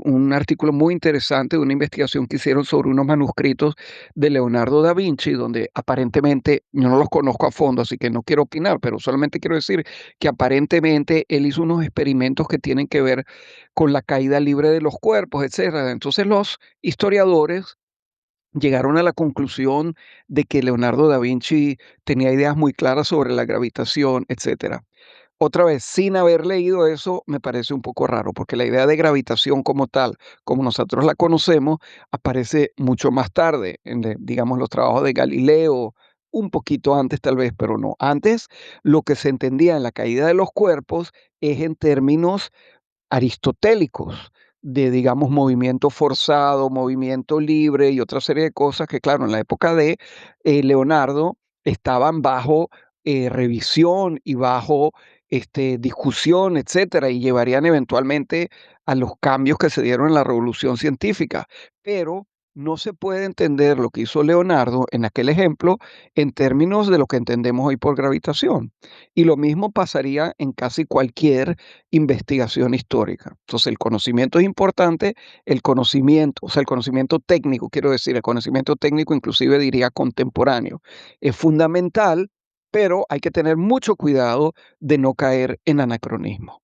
un artículo muy interesante de una investigación que hicieron sobre unos manuscritos de Leonardo da Vinci, donde aparentemente, yo no los conozco a fondo, así que no quiero opinar, pero solamente quiero decir que aparentemente él hizo unos experimentos que tienen que ver con la caída libre de los cuerpos, etcétera. Entonces los historiadores llegaron a la conclusión de que Leonardo da Vinci tenía ideas muy claras sobre la gravitación, etcétera. Otra vez, sin haber leído eso, me parece un poco raro, porque la idea de gravitación como tal, como nosotros la conocemos, aparece mucho más tarde, digamos, los trabajos de Galileo, un poquito antes tal vez, pero no. Antes, lo que se entendía en la caída de los cuerpos es en términos aristotélicos, de, digamos, movimiento forzado, movimiento libre y otra serie de cosas que, claro, en la época de Leonardo estaban bajo revisión y bajo discusión, etcétera, y llevarían eventualmente a los cambios que se dieron en la revolución científica. Pero no se puede entender lo que hizo Leonardo en aquel ejemplo en términos de lo que entendemos hoy por gravitación. Y lo mismo pasaría en casi cualquier investigación histórica. Entonces, el conocimiento es importante, el conocimiento, o sea, el conocimiento técnico, quiero decir, el conocimiento técnico, inclusive diría contemporáneo, es fundamental, pero hay que tener mucho cuidado de no caer en anacronismo.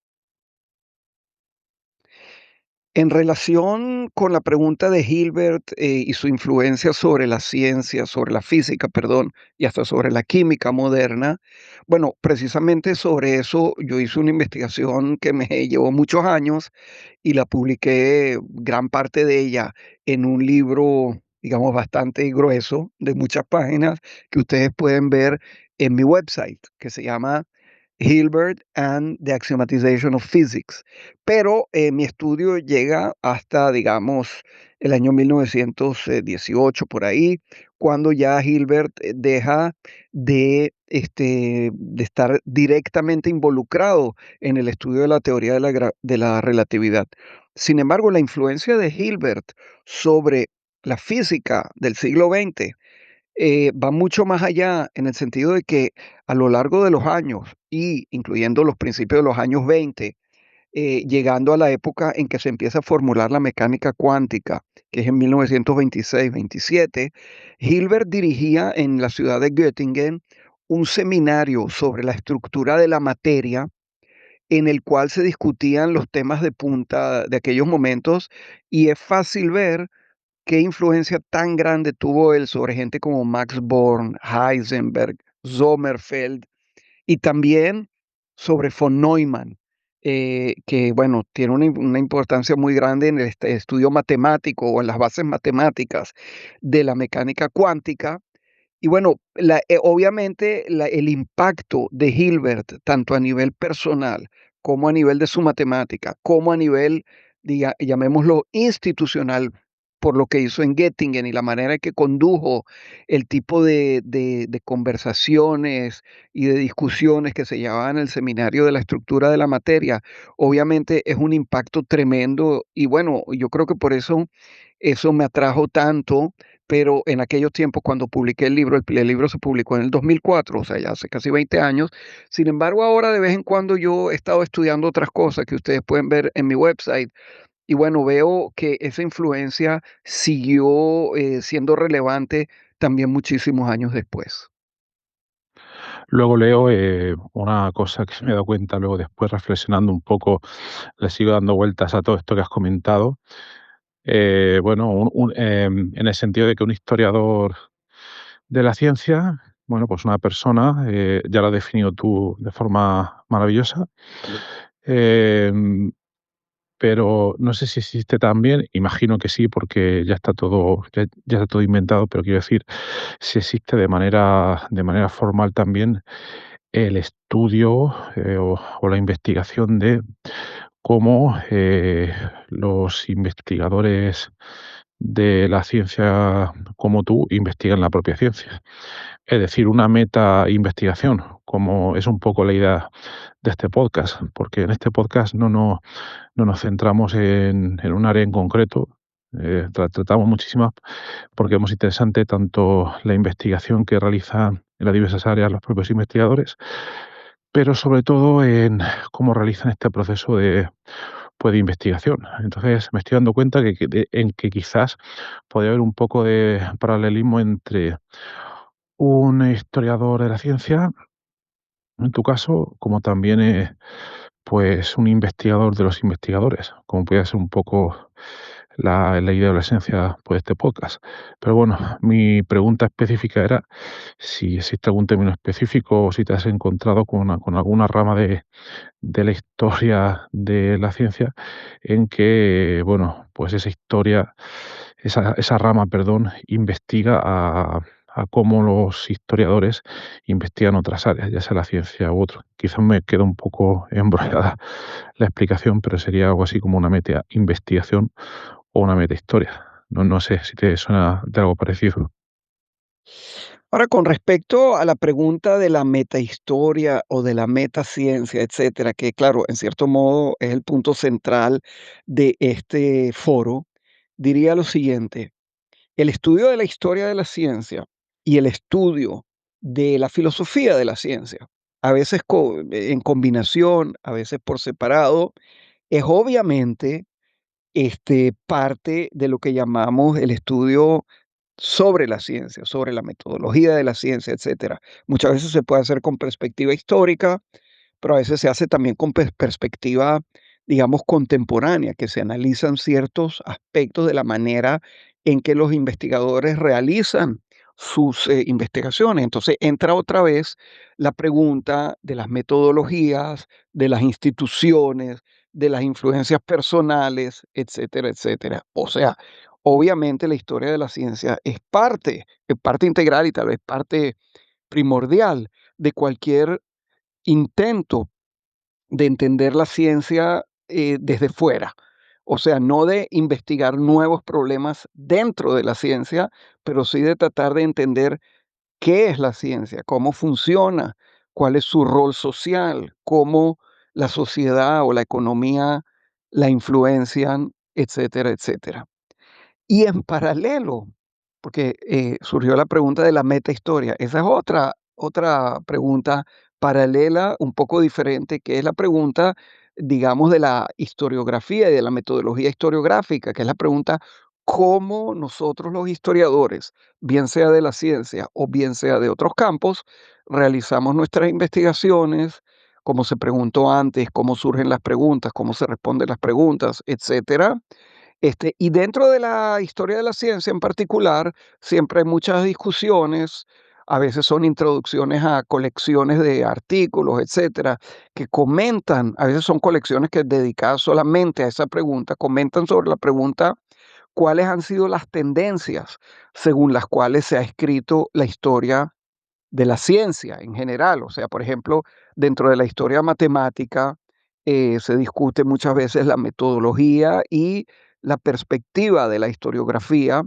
En relación con la pregunta de Hilbert y su influencia sobre la ciencia, sobre la física, perdón, y hasta sobre la química moderna, bueno, precisamente sobre eso yo hice una investigación que me llevó muchos años y la publiqué gran parte de ella en un libro, digamos, bastante grueso, de muchas páginas, que ustedes pueden ver en mi website, que se llama Hilbert and the Axiomatization of Physics. Pero mi estudio llega hasta, digamos, el año 1918, por ahí, cuando ya Hilbert deja de estar directamente involucrado en el estudio de la teoría de la relatividad. Sin embargo, la influencia de Hilbert sobre la física del siglo XX va mucho más allá en el sentido de que a lo largo de los años y incluyendo los principios de los años 20, llegando a la época en que se empieza a formular la mecánica cuántica, que es en 1926-27, Hilbert dirigía en la ciudad de Göttingen un seminario sobre la estructura de la materia en el cual se discutían los temas de punta de aquellos momentos y es fácil ver qué influencia tan grande tuvo él sobre gente como Max Born, Heisenberg, Sommerfeld y también sobre von Neumann. que, bueno, tiene una importancia muy grande en el estudio matemático o en las bases matemáticas de la mecánica cuántica. Y bueno, obviamente el impacto de Hilbert, tanto a nivel personal como a nivel de su matemática, como a nivel, llamémoslo, institucional, por lo que hizo en Göttingen y la manera en que condujo el tipo de conversaciones y de discusiones que se llevaban en el seminario de la estructura de la materia, obviamente es un impacto tremendo y bueno, yo creo que por eso me atrajo tanto, pero en aquellos tiempos cuando publiqué el libro se publicó en el 2004, o sea, ya hace casi 20 años. Sin embargo, ahora de vez en cuando yo he estado estudiando otras cosas que ustedes pueden ver en mi website y bueno, veo que esa influencia siguió siendo relevante también muchísimos años después. Luego leo una cosa que me he dado cuenta luego después reflexionando un poco, le sigo dando vueltas a todo esto que has comentado. Bueno, en el sentido de que un historiador de la ciencia, bueno, pues una persona, ya lo has definido tú de forma maravillosa, em, pero no sé si existe también, imagino que sí, porque ya está todo inventado, pero quiero decir, si existe de manera formal también el estudio o la investigación de cómo los investigadores de la ciencia como tú investigan la propia ciencia. Es decir, una meta investigación, como es un poco la idea de este podcast, porque en este podcast no nos centramos en un área en concreto, tratamos muchísimas, porque es interesante tanto la investigación que realizan en las diversas áreas los propios investigadores, pero sobre todo en cómo realizan este proceso de investigación. Entonces me estoy dando cuenta en que quizás podría haber un poco de paralelismo entre un historiador de la ciencia, en tu caso, como también pues un investigador de los investigadores, como puede ser un poco la idea o la esencia pues, de este podcast. Pero bueno, mi pregunta específica era si existe algún término específico o si te has encontrado con alguna rama de la historia de la ciencia en que, bueno, pues esa rama, perdón, investiga a cómo los historiadores investigan otras áreas, ya sea la ciencia u otro. Quizás me queda un poco embrollada la explicación, pero sería algo así como una meta investigación o una meta historia. No sé si te suena de algo parecido. Ahora, con respecto a la pregunta de la metahistoria o de la metaciencia, etcétera, que claro, en cierto modo es el punto central de este foro, diría lo siguiente: el estudio de la historia de la ciencia y el estudio de la filosofía de la ciencia, a veces en combinación, a veces por separado, es obviamente parte de lo que llamamos el estudio sobre la ciencia, sobre la metodología de la ciencia, etcétera. Muchas veces se puede hacer con perspectiva histórica, pero a veces se hace también con perspectiva, digamos, contemporánea, que se analizan ciertos aspectos de la manera en que los investigadores realizan sus investigaciones. Entonces entra otra vez la pregunta de las metodologías, de las instituciones, de las influencias personales, etcétera, etcétera. O sea, obviamente la historia de la ciencia es parte integral y tal vez parte primordial de cualquier intento de entender la ciencia desde fuera. O sea, no de investigar nuevos problemas dentro de la ciencia, pero sí de tratar de entender qué es la ciencia, cómo funciona, cuál es su rol social, cómo la sociedad o la economía la influencian, etcétera, etcétera. Y en paralelo, porque surgió la pregunta de la metahistoria, esa es otra pregunta paralela, un poco diferente, que es la pregunta, digamos, de la historiografía y de la metodología historiográfica, que es la pregunta cómo nosotros los historiadores, bien sea de la ciencia o bien sea de otros campos, realizamos nuestras investigaciones, como se preguntó antes, cómo surgen las preguntas, cómo se responden las preguntas, etcétera. Y dentro de la historia de la ciencia en particular, siempre hay muchas discusiones a veces son introducciones a colecciones de artículos, etcétera, que comentan, a veces son colecciones que dedicadas solamente a esa pregunta, comentan sobre la pregunta cuáles han sido las tendencias según las cuales se ha escrito la historia de la ciencia en general. O sea, por ejemplo, dentro de la historia matemática se discute muchas veces la metodología y la perspectiva de la historiografía.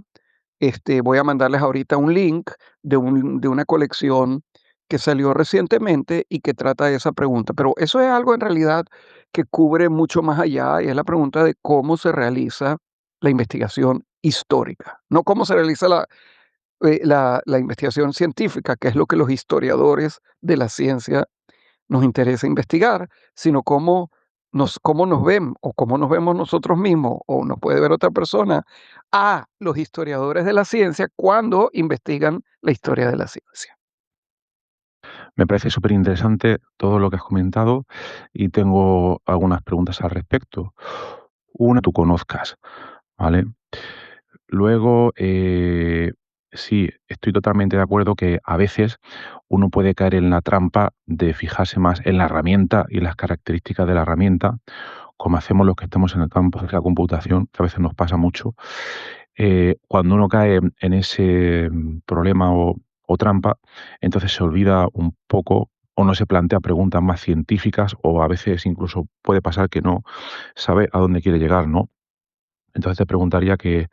Voy a mandarles ahorita un link de una colección que salió recientemente y que trata de esa pregunta. Pero eso es algo en realidad que cubre mucho más allá y es la pregunta de cómo se realiza la investigación histórica, no cómo se realiza la investigación científica, que es lo que los historiadores de la ciencia nos interesa investigar, sino cómo nos ven o cómo nos vemos nosotros mismos o nos puede ver otra persona a los historiadores de la ciencia cuando investigan la historia de la ciencia. Me parece súper interesante todo lo que has comentado y tengo algunas preguntas al respecto. Una, tú conozcas, ¿vale? Luego, sí, estoy totalmente de acuerdo que a veces uno puede caer en la trampa de fijarse más en la herramienta y las características de la herramienta, como hacemos los que estamos en el campo de la computación, que a veces nos pasa mucho. Cuando uno cae en ese problema o trampa, entonces se olvida un poco o no se plantea preguntas más científicas o a veces incluso puede pasar que no sabe a dónde quiere llegar, ¿no? Entonces te preguntaría que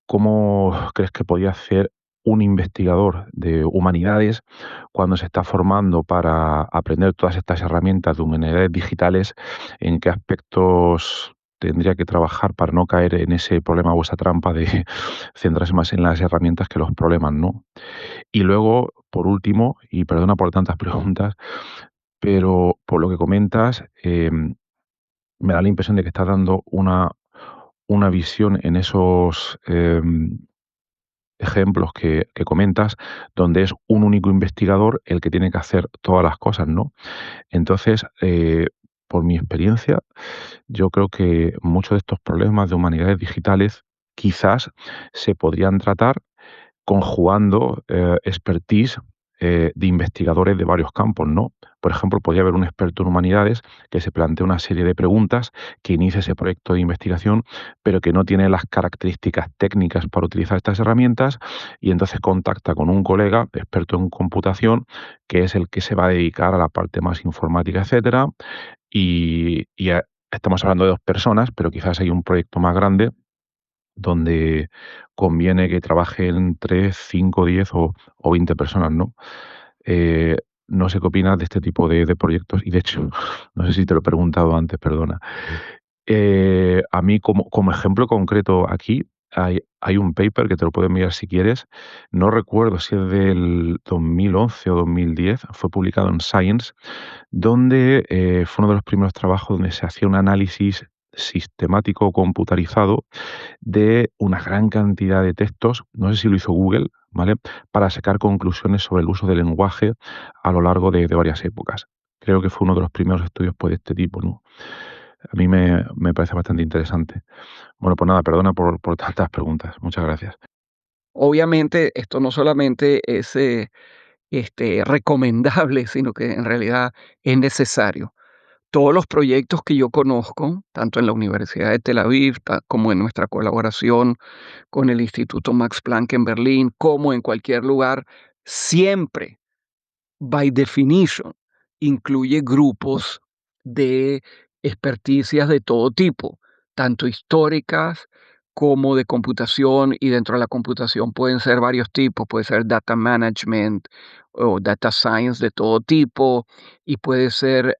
¿cómo crees que podía hacer un investigador de humanidades cuando se está formando para aprender todas estas herramientas de humanidades digitales? ¿En qué aspectos tendría que trabajar para no caer en ese problema o esa trampa de centrarse más en las herramientas que los problemas, ¿no? Y luego, por último, y perdona por tantas preguntas, pero por lo que comentas, me da la impresión de que estás dando una visión en esos ejemplos que comentas, donde es un único investigador el que tiene que hacer todas las cosas, ¿no? Entonces, por mi experiencia, yo creo que muchos de estos problemas de humanidades digitales quizás se podrían tratar conjugando expertise de investigadores de varios campos, ¿no? Por ejemplo, podría haber un experto en humanidades que se plantee una serie de preguntas, que inicie ese proyecto de investigación, pero que no tiene las características técnicas para utilizar estas herramientas y entonces contacta con un colega experto en computación, que es el que se va a dedicar a la parte más informática, etcétera, estamos hablando de 2 personas, pero quizás hay un proyecto más grande donde conviene que trabajen 3, 5, 10 o 20 personas, ¿no? Eh, no sé qué opinas de este tipo de proyectos y de hecho, no sé si te lo he preguntado antes, perdona. A mí como ejemplo concreto aquí hay un paper que te lo puedo enviar si quieres, no recuerdo si es del 2011 o 2010, fue publicado en Science, donde, fue uno de los primeros trabajos donde se hacía un análisis sistemático computarizado de una gran cantidad de textos, no sé si lo hizo Google, ¿vale? Para sacar conclusiones sobre el uso del lenguaje a lo largo de varias épocas. Creo que fue uno de los primeros estudios, pues, de este tipo, ¿no? A mí me parece bastante interesante. Bueno, pues nada, perdona por tantas preguntas. Muchas gracias. Obviamente, esto no solamente es recomendable, sino que en realidad es necesario. Todos los proyectos que yo conozco, tanto en la Universidad de Tel Aviv, como en nuestra colaboración con el Instituto Max Planck en Berlín, como en cualquier lugar, siempre, by definition, incluye grupos de experticias de todo tipo, tanto históricas como de computación, y dentro de la computación pueden ser varios tipos, puede ser data management o data science de todo tipo, y puede ser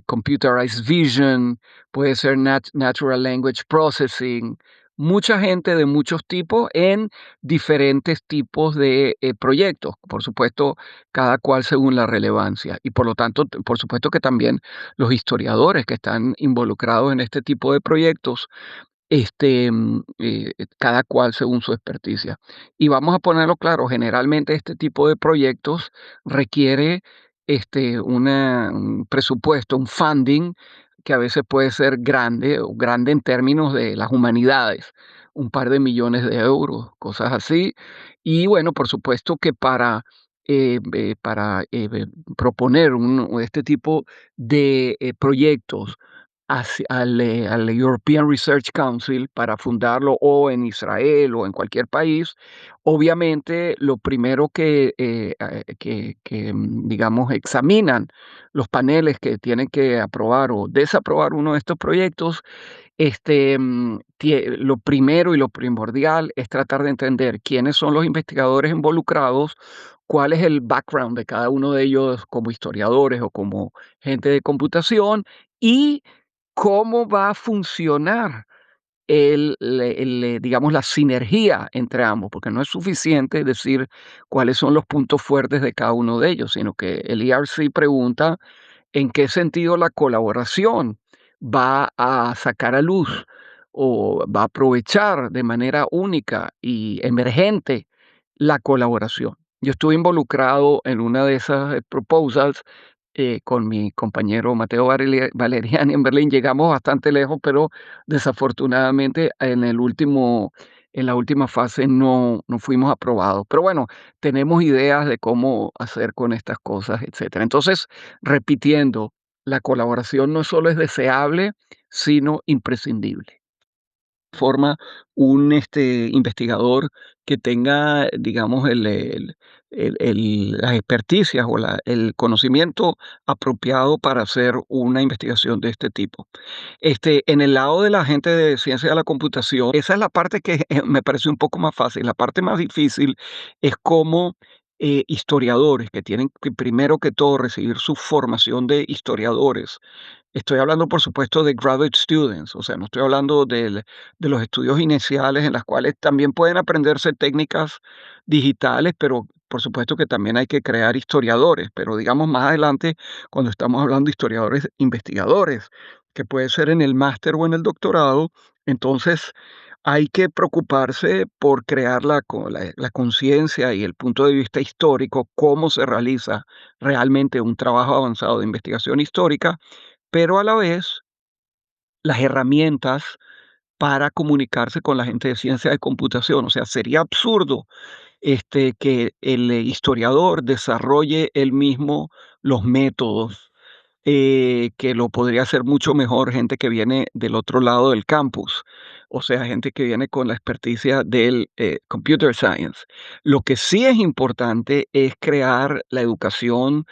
computerized vision, puede ser natural language processing, mucha gente de muchos tipos en diferentes tipos de proyectos, por supuesto, cada cual según la relevancia. Y por lo tanto, por supuesto que también los historiadores que están involucrados en este tipo de proyectos cada cual según su experticia. Y vamos a ponerlo claro, generalmente este tipo de proyectos requiere un presupuesto, un funding que a veces puede ser grande o grande en términos de las humanidades. un par de millones de euros, cosas así. Y bueno, por supuesto que para proponer este tipo de proyectos al European Research Council para fundarlo o en Israel o en cualquier país, obviamente lo primero digamos, examinan los paneles que tienen que aprobar o desaprobar uno de estos proyectos. Lo primero y lo primordial es tratar de entender quiénes son los investigadores involucrados, cuál es el background de cada uno de ellos como historiadores o como gente de computación y cómo va a funcionar digamos, la sinergia entre ambos, porque no es suficiente decir cuáles son los puntos fuertes de cada uno de ellos, sino que el ERC pregunta en qué sentido la colaboración va a sacar a luz o va a aprovechar de manera única y emergente la colaboración. Yo estuve involucrado en una de esas proposals con mi compañero Mateo Valeriani en Berlín. Llegamos bastante lejos, pero desafortunadamente en la última fase no fuimos aprobados. Pero bueno, tenemos ideas de cómo hacer con estas cosas, etcétera. Entonces, repitiendo, la colaboración no solo es deseable, sino imprescindible. Forma un investigador que tenga, digamos, las experticias o el conocimiento apropiado para hacer una investigación de este tipo. En el lado de la gente de ciencia de la computación, esa es la parte que me parece un poco más fácil. La parte más difícil es cómo historiadores que tienen que primero que todo recibir su formación de historiadores. Estoy hablando, por supuesto, de graduate students, o sea, no estoy hablando de los estudios iniciales en las cuales también pueden aprenderse técnicas digitales, pero por supuesto que también hay que crear historiadores, pero digamos más adelante, cuando estamos hablando de historiadores investigadores, que puede ser en el máster o en el doctorado, entonces hay que preocuparse por crear la conciencia y el punto de vista histórico, cómo se realiza realmente un trabajo avanzado de investigación histórica, pero a la vez las herramientas para comunicarse con la gente de ciencia de computación. O sea, sería absurdo que el historiador desarrolle él mismo los métodos, que lo podría hacer mucho mejor gente que viene del otro lado del campus, o sea, gente que viene con la experticia del computer science. Lo que sí es importante es crear la educación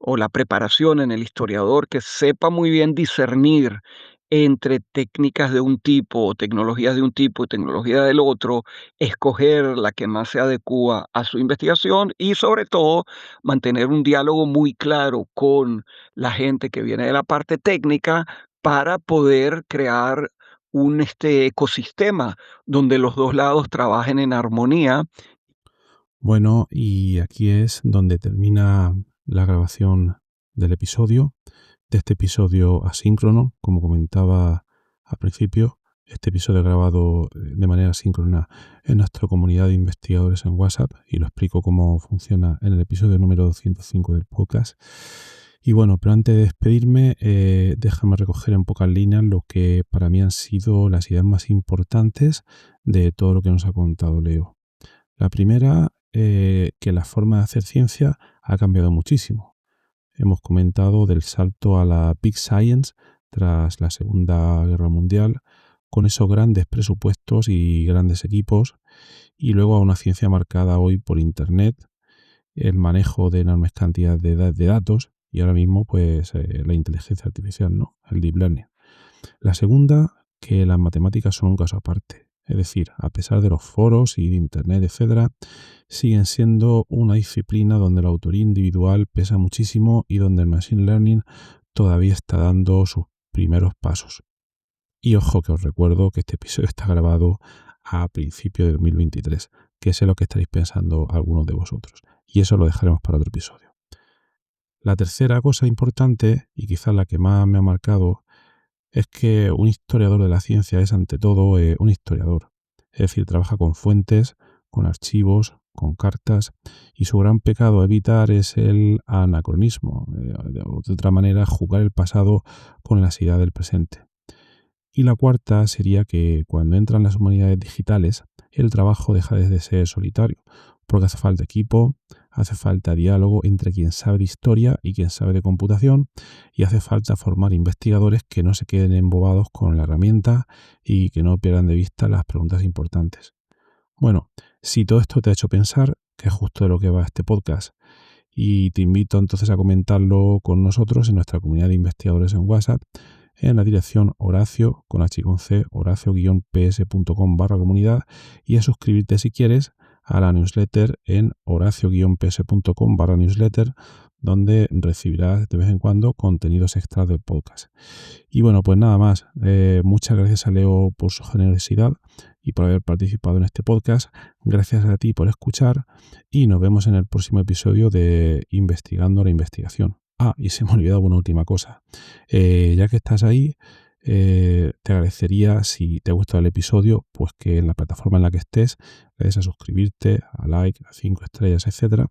o la preparación en el historiador que sepa muy bien discernir entre técnicas de un tipo, o tecnologías de un tipo y tecnología del otro, escoger la que más se adecua a su investigación y sobre todo mantener un diálogo muy claro con la gente que viene de la parte técnica para poder crear un ecosistema donde los dos lados trabajen en armonía. Bueno, y aquí es donde termina la grabación del episodio, de este episodio asíncrono, como comentaba al principio. Este episodio grabado de manera síncrona en nuestra comunidad de investigadores en WhatsApp, y lo explico cómo funciona en el episodio número 205 del podcast. Y bueno, pero antes de despedirme, déjame recoger en pocas líneas lo que para mí han sido las ideas más importantes de todo lo que nos ha contado Leo. La primera, que la forma de hacer ciencia ha cambiado muchísimo. Hemos comentado del salto a la Big Science tras la Segunda Guerra Mundial, con esos grandes presupuestos y grandes equipos, y luego a una ciencia marcada hoy por Internet, el manejo de enormes cantidades de datos y ahora mismo pues la inteligencia artificial, ¿no? El deep learning. La segunda, que las matemáticas son un caso aparte. Es decir, a pesar de los foros y de Internet, etcétera, siguen siendo una disciplina donde la autoría individual pesa muchísimo y donde el machine learning todavía está dando sus primeros pasos. Y ojo que os recuerdo que este episodio está grabado a principios de 2023, que sé lo que estaréis pensando algunos de vosotros. Y eso lo dejaremos para otro episodio. La tercera cosa importante, y quizás la que más me ha marcado, es que un historiador de la ciencia es ante todo un historiador. Es decir, trabaja con fuentes, con archivos, con cartas, y su gran pecado a evitar es el anacronismo, de otra manera jugar el pasado con las ideas del presente. Y la cuarta sería que cuando entran las humanidades digitales, el trabajo deja de ser solitario, porque hace falta equipo, hace falta diálogo entre quien sabe de historia y quien sabe de computación, y hace falta formar investigadores que no se queden embobados con la herramienta y que no pierdan de vista las preguntas importantes. Bueno, si todo esto te ha hecho pensar, que es justo de lo que va este podcast, y te invito entonces a comentarlo con nosotros en nuestra comunidad de investigadores en WhatsApp, en la dirección Horacio, con H y con C, horacio-ps.com/comunidad, y a suscribirte si quieres a la newsletter en horacio-ps.com/newsletter, donde recibirás de vez en cuando contenidos extras del podcast. Y bueno, pues nada más. Muchas gracias a Leo por su generosidad y por haber participado en este podcast. Gracias a ti por escuchar y nos vemos en el próximo episodio de Investigando la Investigación. Ah, y se me ha olvidado una última cosa. Ya que estás ahí, te agradecería, si te ha gustado el episodio, pues que en la plataforma en la que estés le des a suscribirte, a like, a 5 estrellas, etcétera,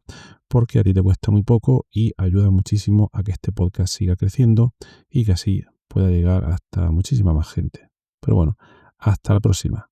porque a ti te cuesta muy poco y ayuda muchísimo a que este podcast siga creciendo y que así pueda llegar hasta muchísima más gente. Pero bueno, hasta la próxima.